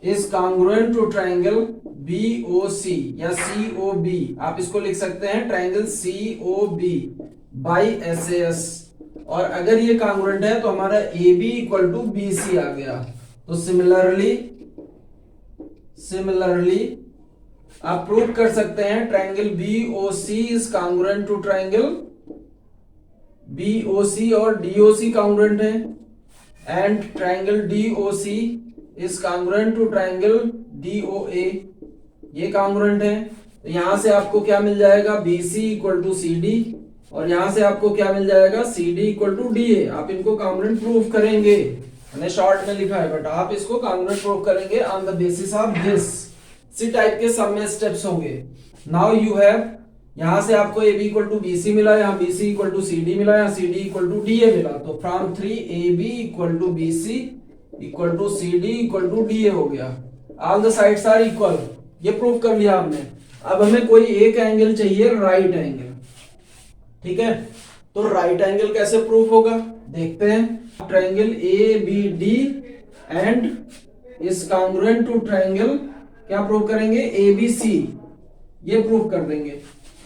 A: is congruent to triangle BOC या COB। आप इसको लिख सकते हैं ट्राइंगल COB by SAS। और अगर ये congruent है तो हमारा AB इक्वल टू BC आ गया। तो सिमिलरली आप प्रूव कर सकते हैं triangle BOC is congruent to triangle BOC और DOC congruent है and triangle DOC is congruent to triangle DOA, ये congruent है। तो यहां से आपको क्या मिल जाएगा? BC इक्वल टू CD और यहां से आपको क्या मिल जाएगा? CD equal to DA। आप इनको congruent प्रूव करेंगे, मैंने शॉर्ट में लिखा है बट आप इसको congruent प्रूव करेंगे on the basis of this. इसी टाइप के सब में स्टेप्स होंगे। नाउ यू हैव, यहां से आपको AB इक्वल टू BC मिला, यहाँ BC इक्वल टू CD मिला, यहाँ CD इक्वल टू DA मिला। तो from 3AB equal to BC equal to CD equal to DA हो गया। All the sides are equal, ये प्रूव कर लिया हमने। अब हमें कोई एक एंगल चाहिए, राइट एंगल। ठीक है, तो राइट एंगल कैसे प्रूव होगा देखते हैं। Triangle ABD and is congruent to triangle, क्या प्रूव करेंगे? ABC, ये प्रूव कर देंगे।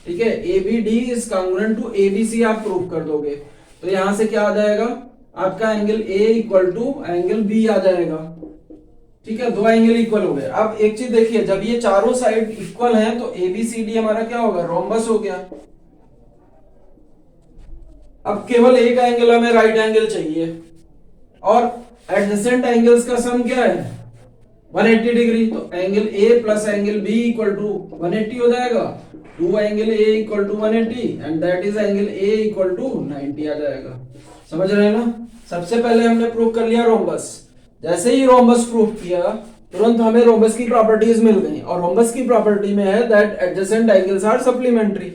A: ठीक है, ABD is congruent to ABC आप प्रूव कर दोगे। तो यहां से क्या आ जाएगा? आपका angle A equal to angle B आ जाएगा। ठीक है, दो एंगल इक्वल हो गए। अब एक चीज देखिए, जब ये चारों साइड इक्वल हैं तो ABCD हमारा क्या होगा? रोम्बस हो गया। अब केवल एक एंगल हमें राइट एंगल चाहिए और एडजेसेंट एंगल्स का सम क्या है? 180 डिग्री। तो angle A plus angle B equal to 180 हो जाएगा। 2 angle A equal to 180 and that is angle A equal to 90 आ जाएगा। समझ रहे हैं ना? सबसे पहले हमने प्रूव कर लिया रोम्बस। जैसे ही रोम्बस प्रूव किया तुरंत हमें रोम्बस की प्रॉपर्टीज मिल गई और रोम्बस की प्रॉपर्टी में है that adjacent angles are supplementary.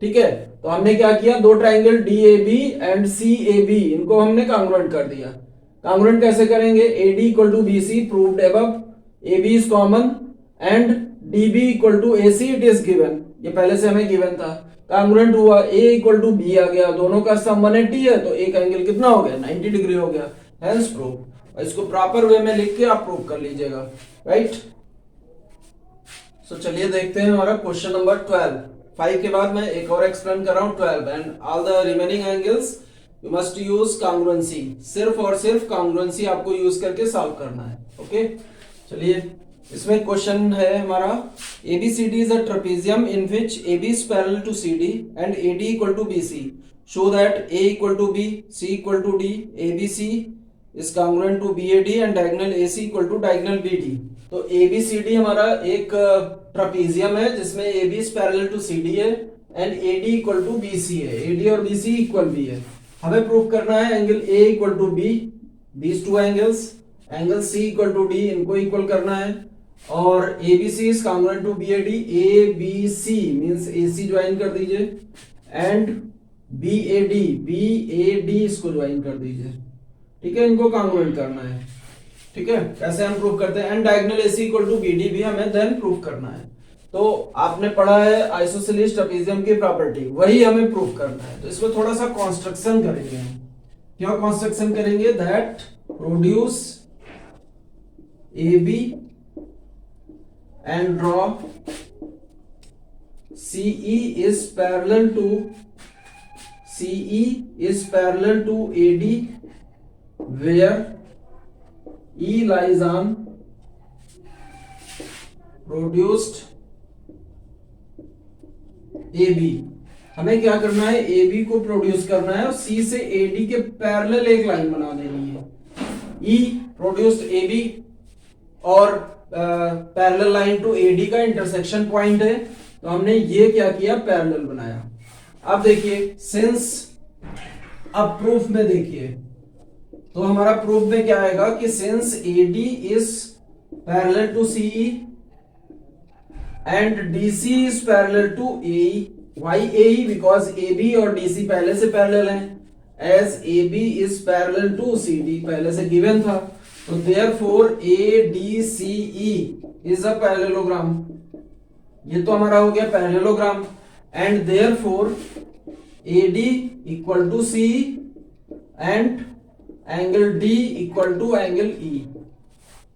A: ठीक है, तो हमने क्या किया? दो ट्राइंगल DAB एंड CAB इनको हमने कॉन्ग्रुएंट कर दिया। कॉन्ग्रुएंट कैसे करेंगे? AD equal to BC proved above, AB is common and DB equal to AC it is given. ये पहले से हमें गिवन था। कॉन्ग्रुएंट हुआ, A इक्वल टू B आ गया, दोनों का सम 180 है तो एक एंगल कितना हो गया? 90 डिग्री हो गया। Hence prove. इसको प्रॉपर वे में लिख के आप प्रूव कर लीजिएगा। राइट, सो चलिए देखते हैं हमारा क्वेश्चन नंबर 12। 5 के बाद मैं एक और एक्सप्लेन कर रहा हूं 12 and all the remaining angles you must use congruency. सिर्फ और सिर्फ कॉन्ग्रुएंसी आपको यूज करके सॉल्व करना है। ओके, चलिए इसमें क्वेश्चन है हमारा, ABCD is a trapezium in which AB is parallel to CD and AD equal to BC. Show that A equal to B, C equal to D, ABC is congruent to BAD and diagonal AC equal to diagonal BD। तो ABCD हमारा एक trapezium है जिसमें AB is parallel to CD है and AD equal to BC है। AD और BC equal भी है। हमें प्रूव करना है angle A equal to B, these two angles, angle C equal to D, इनको इक्वल करना है, और ABC is congruent to BAD। ABC means AC join कर दीजिए एंड BAD इसको ज्वाइन कर दीजिए। ठीक है, इनको कांग्रुएंट करना है। ठीक है, कैसे हम प्रूव करते हैं? And diagonal AC equal to BD भी हमें देन प्रूव करना है। तो आपने पढ़ा है आइसोसेलेस ट्रापेजियम की प्रॉपर्टी, वही हमें प्रूव करना है। तो इसमें थोड़ा सा कंस्ट्रक्शन करेंगे हम। क्या कंस्ट्रक्शन करेंगे? That produce AB and draw CE is parallel to AD where E lies on produced AB। हमें क्या करना है? AB को प्रोड्यूस करना है और C से AD के पैरेलल एक लाइन बना देनी है। E प्रोड्यूस्ड AB और पैरेलल लाइन टू AD का इंटरसेक्शन पॉइंट है, तो हमने ये क्या किया? पैरेलल बनाया। अब देखिए, सिंस अब प्रूफ में देखिए, तो हमारा प्रूफ में क्या आएगा कि since AD is parallel to CE and DC is parallel to AE। Why AE? Because AB और DC पहले से पैरेलल हैं, as AB is parallel to CD पहले से गिवन था। तो therefore ADCE is a parallelogram. ये तो हमारा हो गया parallelogram. And therefore AD equal to CE and angle D equal to angle E,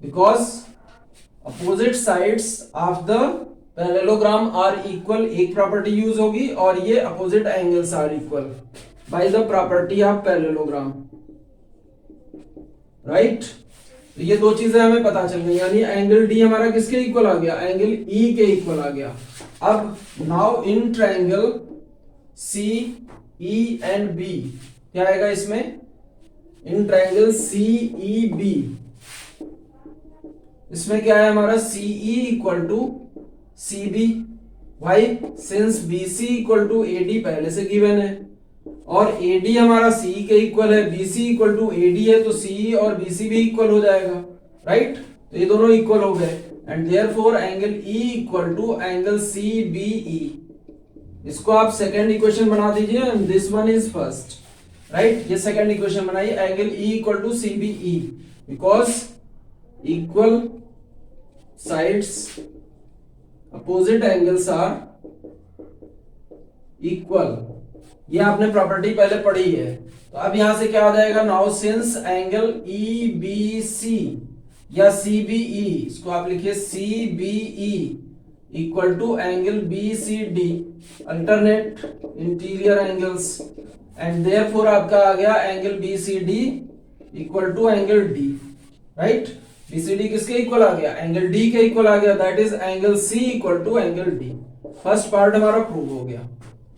A: because opposite sides of the parallelogram are equal. एक प्रॉपर्टी यूज होगी और ये opposite angles are equal by the property of parallelogram, right. तो ये दो चीजें हमें पता चल गई, यानी एंगल D हमारा किसके इक्वल आ गया? एंगल E के इक्वल आ गया। अब now in triangle CE and B क्या आएगा इसमें? इन ट्रायंगल CEB इसमें क्या है हमारा? CE equal to CB। Why? Since BC equal to AD पहले से गिवन है और AD हमारा CE के इक्वल है, BC इक्वल टू AD है, तो CE और BC भी इक्वल हो जाएगा, राइट। तो ये दोनों इक्वल हो गए and therefore angle E equal to angle CBE। इसको आप सेकंड इक्वेशन बना दीजिए and this one is first, right. ये सेकंड इक्वेशन बनाइए, angle E equal to CBE because equal sides opposite angles are equal. ये आपने प्रॉपर्टी पहले पढ़ी है। तो अब यहां से क्या आ जाएगा? नाउ सिंस एंगल EBC या CBE, इसको आप लिखिए CBE equal to angle BCD, alternate interior angles, and therefore आपका आ गया angle BCD equal to angle D, right. BCD किसके इक्वल आ गया? एंगल D के इक्वल आ गया, that is angle C equal to angle D। First part हमारा प्रूव हो गया,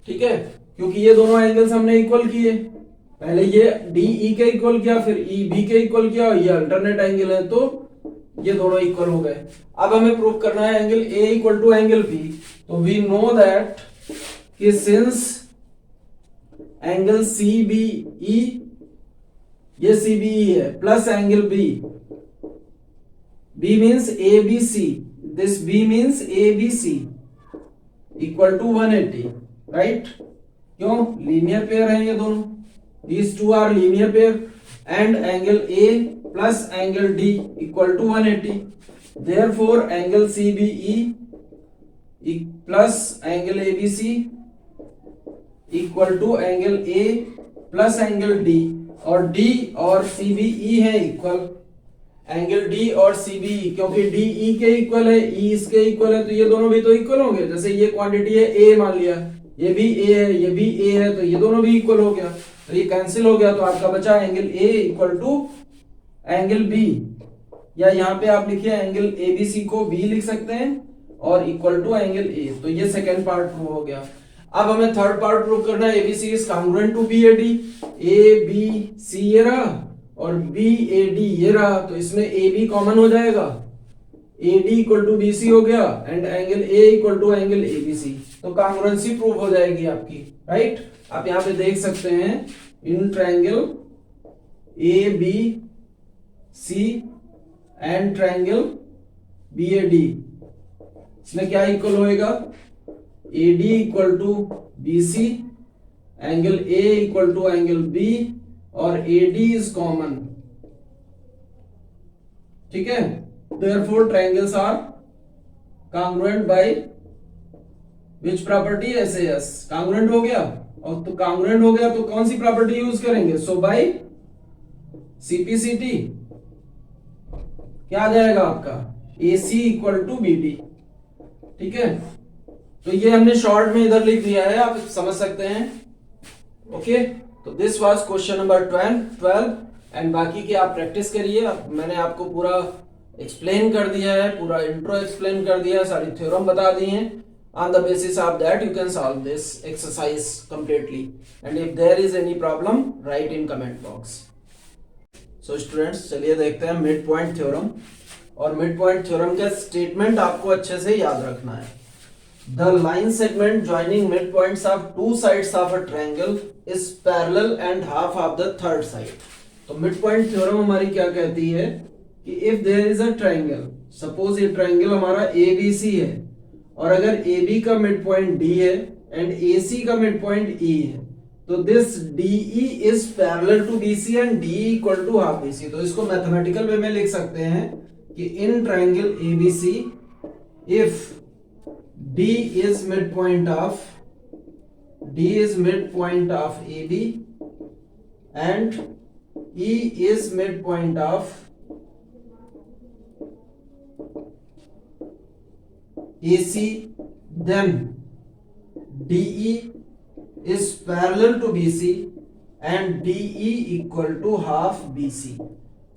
A: ठीक है, क्योंकि ये दोनों एंगल्स हमने इक्वल किए। पहले ये DE के इक्वल किया, फिर EB के इक्वल किया, और ये अल्टरनेट एंगल है, तो ये दोनों इक्वल हो गए। अब हमें प्रूव करना है angle A equal to angle B। तो वी नो दैट कि सिंस एंगल CBE, ये CBE है, plus angle B means ABC, this B means ABC equal to 180, right? क्यों? लीनियर पेयर है ये दोनों, these two are linear pair, and angle A plus angle D equal to 180. Therefore, angle CBE plus angle ABC equal to angle A plus angle D, और D और CBE है equal. Angle D और CBE, क्योंकि DE के equal है, E इसके equal है, तो ये दोनों भी तो इक्वल होंगे। जैसे ये क्वांटिटी है A, मान लिया ये भी A है, ये भी A है, तो ये दोनों भी इक्वल हो गया, तो ये कैंसिल हो गया। तो आपका बचा angle A equal to angle B, या यहाँ पे आप लिखिए एंगल ABC को B लिख सकते हैं और इक्वल टू एंगल A। तो ये सेकेंड पार्ट प्रूव हो गया। अब हमें थर्ड पार्ट प्रूव करना है, ABC is congruent to BAD। ABC ये रहा और BAD ये रहा, तो इसमें AB कॉमन हो जाएगा, AD इक्वल टू BC हो गया and angle A equal to angle ABC, तो कांग्रुएंसी प्रूव हो जाएगी आपकी, राइट। आप यहाँ पे देख सकते हैं in triangle ABC and triangle BAD, इसमें क्या इक्वल होएगा, AD equal to BC, angle A equal to angle B और AD इज कॉमन, ठीक है। Therefore triangles are congruent by which property, SAS, congruent हो गया, और तो congruent हो गया तो कौन सी प्रॉपर्टी यूज करेंगे, so by CPCT क्या आ जाएगा आपका, AC इक्वल टू BD, ठीक है। तो ये हमने शॉर्ट में इधर लिख दिया है, आप समझ सकते हैं, ओके। तो this was question number 12 and बाकी की आप प्रैक्टिस करिए। मैंने आपको पूरा एक्सप्लेन कर दिया है, पूरा इंट्रो एक्सप्लेन कर दिया है, सारी थ्योरम बता दी हैं। On the basis of that you can solve this exercise completely and if there is any problem write in comment box. So students चलिए देखते हैं मिड पॉइंट थ्योरम, और मिड पॉइंट थ्योरम का स्टेटमेंट आपको अच्छे से याद रखना है। The line segment joining midpoints of two sides of a triangle is parallel and half of the third side. तो midpoint theorem हमारी क्या कहती है कि if there is a triangle, suppose ये triangle हमारा ABC है और अगर AB का midpoint D है and AC का midpoint E है, तो this DE is parallel to BC and DE equal to half BC। तो इसको मैथमेटिकल वे में लिख सकते हैं कि in triangle ABC if D is midpoint of AB and E is midpoint of AC, then DE is parallel to BC and DE equal to half BC,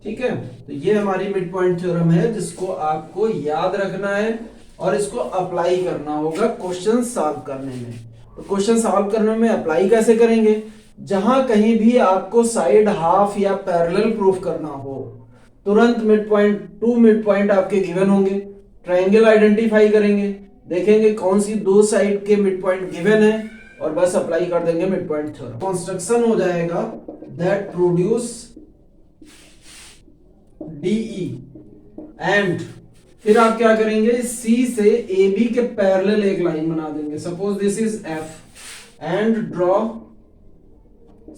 A: ठीक है। तो ये हमारी मिड पॉइंट थ्योरम है जिसको आपको याद रखना है और इसको अप्लाई करना होगा क्वेश्चन सॉल्व करने में। तो क्वेश्चन सॉल्व करने में अप्लाई कैसे करेंगे, जहां कहीं भी आपको साइड हाफ या पैरेलल प्रूफ करना हो, तुरंत मिड पॉइंट आपके गिवन होंगे, ट्रायंगल आइडेंटिफाई करेंगे, देखेंगे कौन सी दो साइड के मिड पॉइंट गिवन है और बस अप्लाई कर देंगे मिड पॉइंट थ्योरम। कंस्ट्रक्शन हो जाएगा दैट प्रोड्यूस DE एंड फिर आप क्या करेंगे, C से AB के पैरेलल एक लाइन बना देंगे। Suppose this is F and draw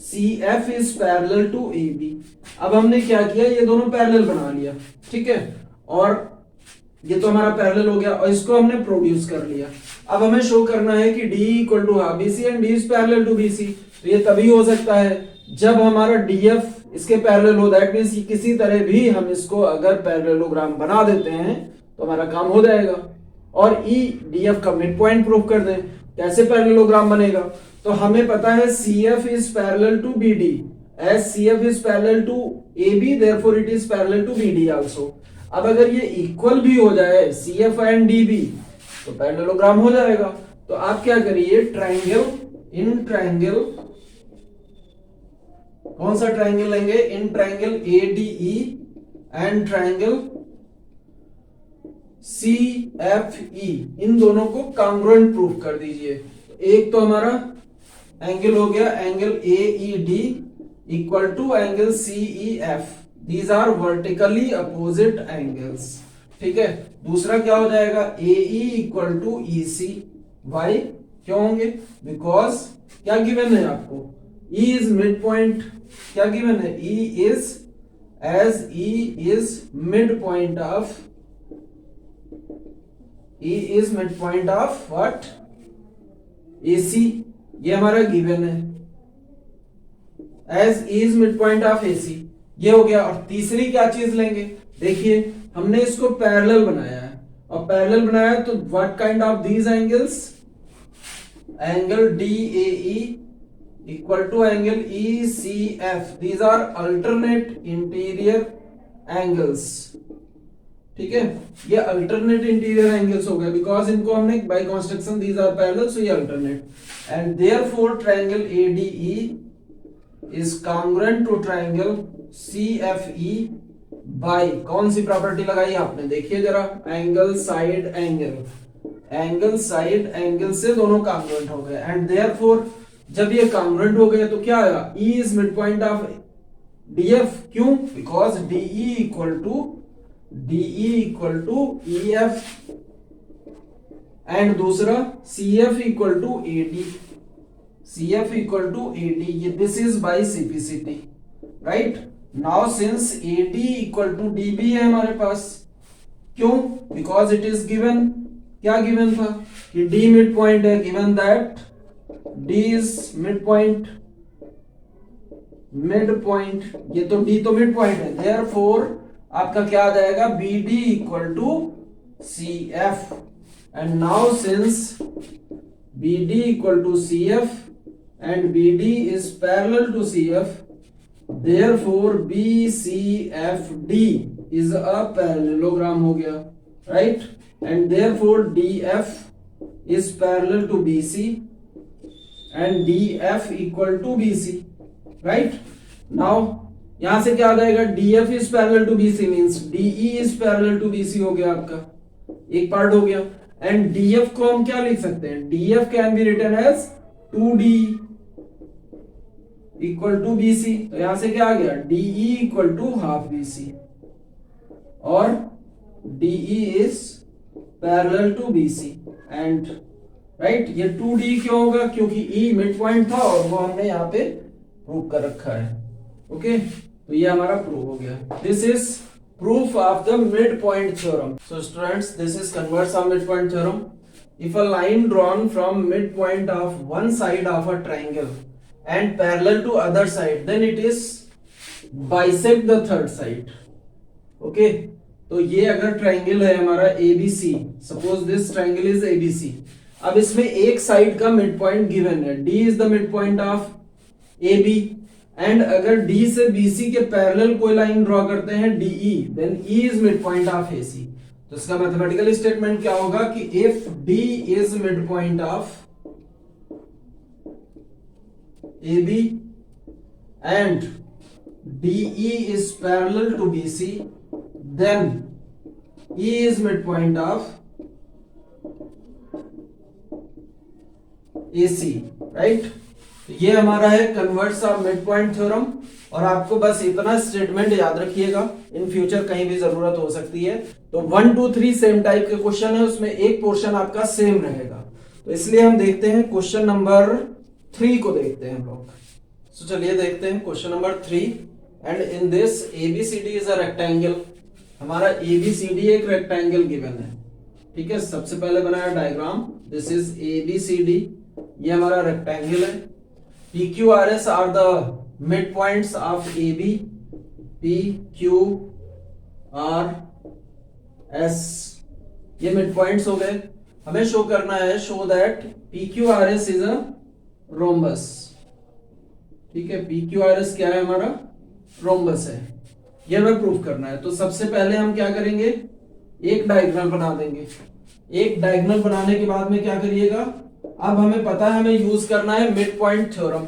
A: CF is parallel to AB। अब हमने क्या किया, ये दोनों पैरेलल बना लिया, ठीक है, और ये तो हमारा पैरेलल हो गया और इसको हमने प्रोड्यूस कर लिया। अब हमें शो करना है कि D equal to half BC and D is parallel to BC। तो ये तभी हो सकता है जब हमारा DF इसके पैरेलल हो, दैट मींस किसी तरह भी हम इसको अगर पैरेललोग्राम बना देते हैं तो हमारा काम हो जाएगा। और DF का मिड पॉइंट प्रूव कर दें, कैसे पैरेललोग्राम बनेगा, तो हमें पता है CF is parallel to BD, as CF is parallel to AB therefore it is parallel to BD also. अब अगर ये इक्वल भी हो जाए CF एंड DB तो पैरेललोग्राम हो जाएगा। तो आप क्या करिए, ट्रायंगल कौन सा ट्रायंगल लेंगे, in triangle ADE and triangle CFE, इन दोनों को कॉन्ग्रुएंट प्रूफ कर दीजिए। एक तो हमारा एंगल हो गया angle AED equal to angle CEF, these are vertically opposite angles, ठीक है। दूसरा क्या हो जाएगा, AE equal to EC। Why क्यों होंगे, बिकॉज क्या गिवन है आपको, E इज मिड पॉइंट, क्या गिवन है, E is mid point of what, AC, ये हमारा गिवन है, as E is mid point of AC, ये हो गया। और तीसरी क्या चीज लेंगे, देखिए हमने इसको पैरेलल बनाया है, और पैरेलल बनाया तो what kind of these angles, angle DAE equal to angle ECF, these are alternate interior angles, ठीक है। ये अल्टरनेट इंटीरियर एंगल्स हो गए बिकॉज इनको हमने by construction these are parallel, so ये alternate, and therefore triangle ADE is congruent to triangle CFE by कौन सी property लगाई आपने, देखिए जरा, angle side angle, angle side angle से दोनों कॉन्ग्रुएंट हो गए, एंड देयरफॉर जब ये कॉन्ग्रुएंट हो गए तो क्या आएगा, E is mid point of DF, क्यों, because DE equal to EF, and दूसरा CF equal to AD, CF equal to AD, ये this is by CPCT, right. Now since AD equal to DB है हमारे पास, क्यों, because it is given, क्या given था कि D मिड पॉइंट है, given that D is mid point, ये तो D तो मिड पॉइंट है, देयरफॉर आपका क्या आ जाएगा, BD equal to CF, and now since BD equal to CF and BD is parallel to CF, therefore BCFD is a parallelogram हो गया, right, and therefore DF is parallel to BC and DF equal to BC, right। now यहां से क्या आ जाएगा, DF is parallel to BC means DE is parallel to BC हो गया, आपका एक पार्ट हो गया, and DF को हम क्या लिख सकते हैं, DF can be written as 2D equal to BC, तो यहां से क्या आ गया, DE equal to half BC, और DE is parallel to BC, and right, ये 2D क्यों होगा, क्योंकि E मिड पॉइंट था और वो हमने यहाँ पे प्रूव कर रखा है, ओके, तो ये हमारा प्रूव हो गया, this is proof of the midpoint theorem. So students, this is converse of midpoint theorem. If a line drawn from midpoint of one side of a triangle and parallel to other side, then it is bisect the third side. Okay, तो ये अगर triangle है हमारा ABC, suppose this triangle is ABC, अब इसमें एक side का mid point given है, D is the midpoint of AB, and अगर D से BC के पैरेलल कोई लाइन ड्रॉ करते हैं DE, then E is mid point of AC, तो इसका मैथमेटिकल स्टेटमेंट क्या होगा कि if D is mid point of AB and DE is parallel to BC, then E is midpoint of AC, right? ये हमारा है converse of mid point theorem, और आपको बस इतना स्टेटमेंट याद रखिएगा, इन फ्यूचर कहीं भी जरूरत हो सकती है। तो 1 2 3 सेम टाइप के क्वेश्चन है, उसमें एक पोर्शन आपका सेम रहेगा, तो इसलिए हम देखते हैं क्वेश्चन नंबर 3 को देखते हैं हम लोग। तो चलिए देखते हैं question number 3, and in this ABCD is a rectangle, हमारा ABCD एक रेक्टेंगल गिवन है, ठीक है। सबसे पहले बनाया डायग्राम, दिस इज ABCD, ये हमारा रेक्टेंगल है, PQRS are the midpoints of AB, PQRS ये midpoints हो गए, हमें शो करना है, show that PQRS is a rhombus, ठीक है, PQRS क्या है हमारा, rhombus है, ये हमें प्रूफ करना है। तो सबसे पहले हम क्या करेंगे, एक डायग्राम बना देंगे, एक डायग्राम बनाने के बाद में क्या करिएगा, अब हमें पता है हमें यूज करना है मिड पॉइंट थ्योरम,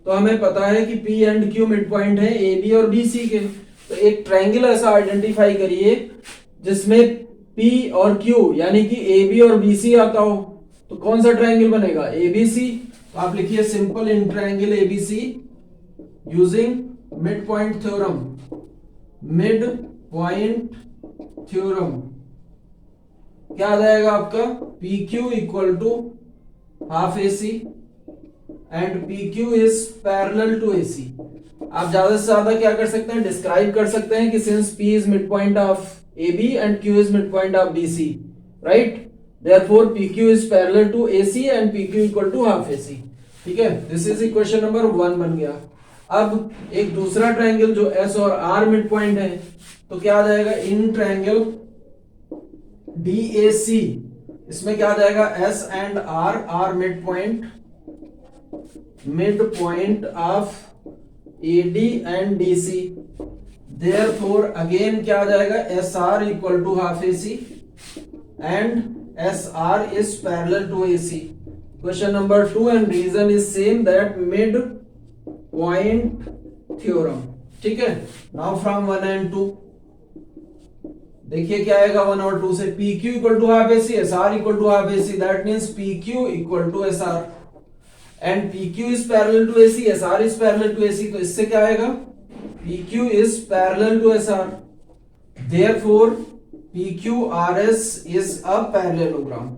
A: तो हमें पता है कि P and Q mid point है AB और BC के, तो एक ट्रायंगल ऐसा आइडेंटिफाई करिए जिसमें P और Q यानी कि AB और BC आता हो, तो कौन सा ट्रायंगल बनेगा, ABC, तो आप लिखिए simple in triangle ABC using mid point theorem, mid point theorem क्या आ जाएगा आपका, PQ equal to half AC and PQ is parallel to AC। आप ज्यादा से ज्यादा क्या कर सकते हैं, डिस्क्राइब कर सकते हैं कि since P is mid point of AB and Q is mid point of BC, right, therefore PQ is parallel to AC and PQ equal to half AC, ठीक है, दिस इज इक्वेशन नंबर 1 बन गया। अब एक दूसरा triangle जो S और R mid point है, तो क्या आ जाएगा, इन ट्रायंगल DAC, इसमें क्या आ जाएगा, S and R mid point of AD and DC, therefore again क्या आ जाएगा, SR equal to half AC and SR is parallel to AC। Question number 2 and reason is same that mid point theorem. ठीक है, now from 1 and 2 देखिए क्या आएगा 1 और 2 से, PQ equal to half AC, SR equal to half AC, that means PQ equal to SR and PQ is parallel to AC, SR is parallel to AC, तो इससे क्या आएगा PQ is parallel to SR, therefore PQRS is a parallelogram.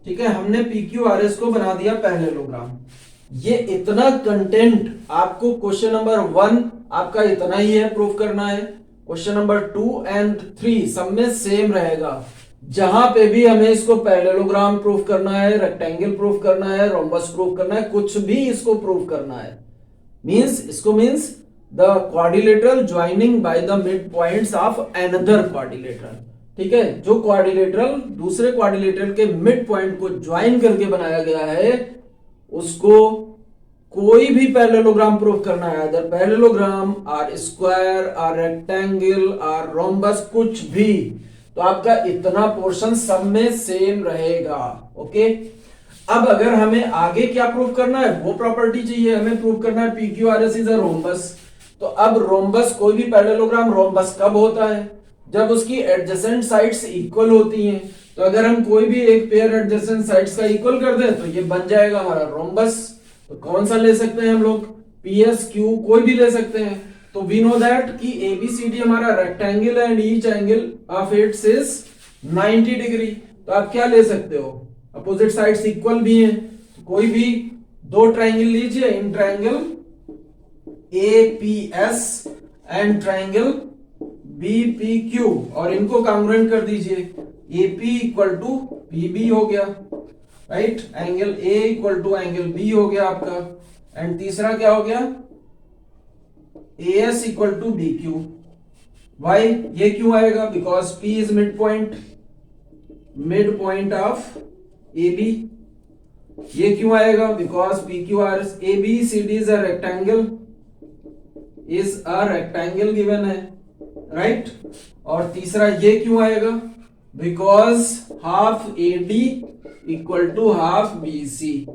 A: ठीक है, हमने PQRS को बना दिया पैरेललोग्राम। ये इतना कंटेंट आपको क्वेश्चन नंबर 1 आपका इतना ही है प्रूफ करना है, क्वेश्चन नंबर 2 and 3 सब में सेम रहेगा। जहां पे भी हमें इसको पैरेललोग्राम प्रूफ करना है, रेक्टेंगल प्रूफ करना है, रोम्बस प्रूफ करना है, कुछ भी इसको प्रूफ करना है, इसको means the quadrilateral joining by the mid points of another quadrilateral. ठीक है, जो क्वाड्रिलेटरल दूसरे क्वाड्रिलेटरल के मिड पॉइंट को ज्वाइन करके बनाया गया है उसको कोई भी पैरेललोग्राम प्रूफ करना है, अदर पैरेललोग्राम और स्क्वायर और रेक्टेंगल और रोम्बस कुछ भी, तो आपका इतना पोर्शन सब में सेम रहेगा। ओके, अब अगर हमें आगे क्या प्रूफ करना है, वो प्रॉपर्टी चाहिए हमें, प्रूफ करना है PQRS इज अ रोम्बस। तो अब रोम्बस, कोई भी पैरेललोग्राम रोम्बस कब होता है, जब उसकी एडजेसेंट साइड्स इक्वल होती हैं। तो अगर हम कोई भी एक पेयर एडजेसेंट साइड्स का इक्वल कर दें तो ये बन जाएगा हमारा रोम्बस। तो कौन सा ले सकते हैं हम लोग, PSQ कोई भी ले सकते हैं। तो वी नो दैट कि ABCD हमारा rectangle and each angle of its is 90 degree. तो आप क्या ले सकते हो, अपोजिट साइड्स इक्वल भी हैं, तो कोई भी दो ट्राइंगल लीजिए, in triangle APS and triangle BPQ और इनको कॉन्ग्रुएंट कर दीजिए, AP इक्वल टू PB हो गया, right, angle A equal to angle B हो गया आपका, एंड तीसरा क्या हो गया AS equal to BQ। Why ये क्यों आएगा, because P is mid point of AB। ये क्यों आएगा, because PQRS ABCD is a rectangle given है, राइट। और तीसरा ये क्यों आएगा, because half AD equal to half BC।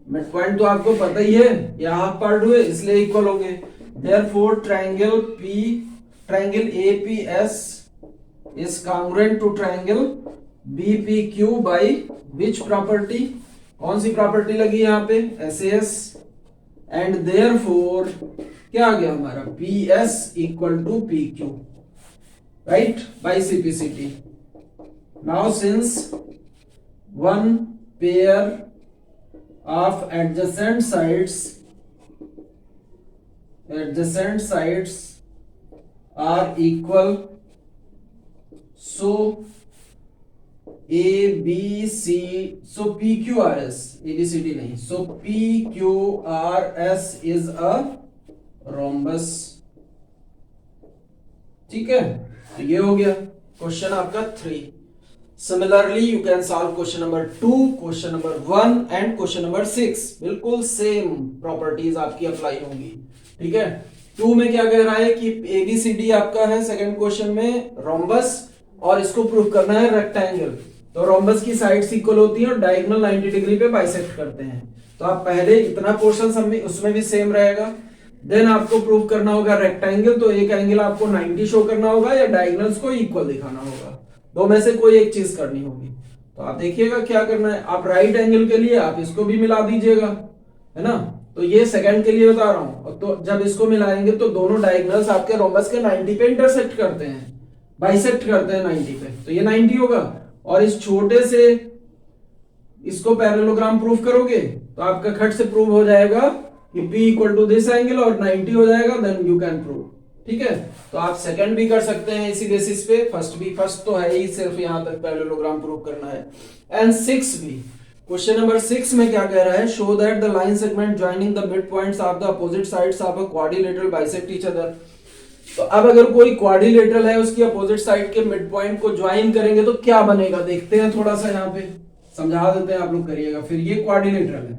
A: Mid point तो आपको पता ही है, या हाफ पार्ट हुए इसलिए इक्वल होंगे। Therefore triangle APS is congruent to triangle BPQ by which property, कौन सी प्रॉपर्टी लगी यहाँ पे, SAS, एंड देयरफॉर क्या आ गया हमारा PS equal to PQ, right, by CPCT। Now since one pair of adjacent sides are equal, so PQRS, ABCD नहीं, so PQRS is a rhombus। ठीक है, तो ये हो गया क्वेश्चन आपका 3। Similarly, you can solve question number 2, question number 1 and question number 6। बिल्कुल same properties आपकी अप्लाई होंगी। ठीक है, 2 में क्या कह रहा है कि ABCD आपका है सेकंड क्वेश्चन में रोम्बस, और इसको प्रूव करना है रेक्टेंगल। तो रोम्बस की साइड्स इक्वल होती हैं और डायगोनल 90 डिग्री पे बाइसेक्ट करते हैं। तो आप पहले इतना पोर्शन सब में उसमें भी सेम रहेगा। देन आपको प्रूव करना होगा रेक्टेंगल, तो एक एंगल आपको 90 शो करना होगा या डायगोनल्स को इक्वल दिखाना होगा, दो में से कोई एक चीज करनी होगी। तो आप देखिएगा क्या करना है, आप राइट एंगल के लिए आप इसको भी मिला दीजिएगा, है ना। तो ये सेकंड के लिए बता रहा हूं, तो जब इसको मिलाएंगे तो दोनों डायगोनल्स आपके रोम्बस के 90 पे इंटरसेक्ट करते हैं, बाइसेक्ट करते हैं 90 पे, तो ये 90 होगा। और इस छोटे से इसको पैरेललोग्राम प्रूफ करोगे तो आपका खट से प्रूव हो जाएगा कि P equal to this angle और 90 हो जाएगा, देन यू कैन प्रूव। ठीक है, तो आप सेकंड भी कर सकते हैं इसी बेसिस पे, फर्स्ट तो है ही, सिर्फ यहां तक पैरेललोग्राम प्रूव करना है। एंड 6 भी, क्वेश्चन नंबर 6 में क्या कह रहा है, show that the line segment joining the mid points of the opposite sides of a quadrilateral bisect each other. तो अब अगर कोई क्वाड्रिलेटरल है, उसकी अपोजिट साइड के मिड पॉइंट को ज्वाइन करेंगे तो क्या बनेगा, देखते हैं थोड़ा सा, यहाँ पे समझा देते हैं, आप लोग करिएगा। फिर ये क्वाड्रिलेटरल है,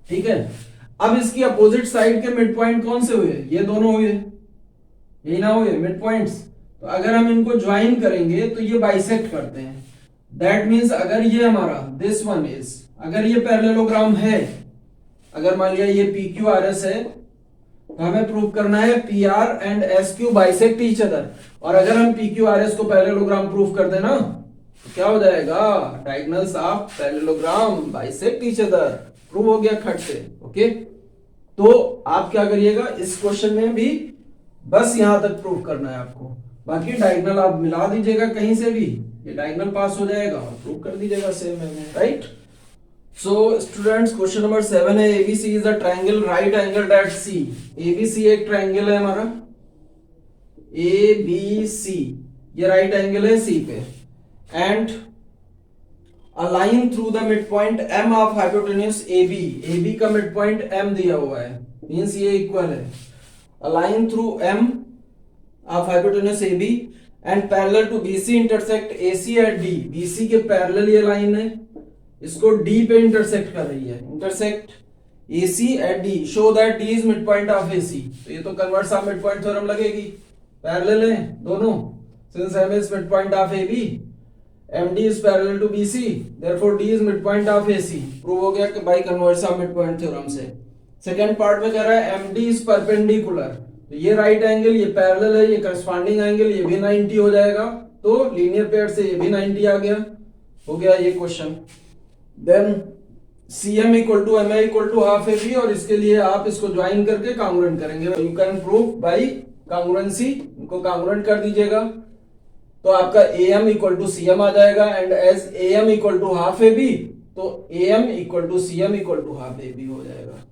A: ठीक है। अब इसकी अपोजिट साइड के मिड पॉइंट कौन से हुए, ये दोनों हुए, यही ना हुए मिड पॉइंट्स। तो अगर हम इनको ज्वाइन करेंगे तो ये बाइसेक्ट करते हैं। दैट मींस अगर ये हमारा दिस वन इज, अगर ये पैरेललोग्राम है, अगर मान लिया ये PQRS है तो हमें प्रूव करना है P R and S Q bisect each other, और अगर हम पी क्यू आर एस को पैरेललोग्राम प्रूव कर देना तो क्या हो जाएगा, diagonals of parallelogram bisect each other, prove हो गया खट से। ओके, तो आप क्या करिएगा इस क्वेश्चन में भी बस यहां तक प्रूव करना है आपको, बाकी डायगोनल आप मिला दीजिएगा कहीं से भी, ये डायगोनल पास हो जाएगा और प्रूव कर दीजिएगा सेम है, right. So students question number 7 है, ABC is a triangle right angled at C. ABC एक ट्रायंगल है हमारा, एबीसी ये राइट एंगल है सी पे, and a line through the midpoint m of hypotenuse AB, AB का midpoint m दिया हुआ है, मींस ये इक्वल है, a line through m of hypotenuse AB and parallel to BC intersect AC at D, BC के parallel ये line है, इसको D पे इंटरसेक्ट कर रही है, intersect AC at D, show that D is midpoint of AC, तो ये तो कन्वर्स ऑफ मिडपॉइंट थ्योरम लगेगी, पैरेलल है दोनों, since m is midpoint of AB MD is parallel to BC, therefore D is midpoint of AC, prove हो गया कि by converse of midpoint theorem से। सेकंड पार्ट में कह रहा है MD is perpendicular, तो ये राइट एंगल ये पैरेलल है, ये करस्पॉन्डिंग एंगल ये भी 90 हो जाएगा, तो लीनियर पेयर से ये भी 90 आ गया, हो गया ये question. Then CM equal to MA equal to half AB, और इसके लिए आप इसको ज्वाइन करके कांग्रुएंट करेंगे, you can prove by congruency, इनको कांग्रुएंट कर दीजिएगा तो आपका AM इक्वल टू CM आ जाएगा, and as AM equal to half AB तो AM equal to CM equal to half AB हो जाएगा।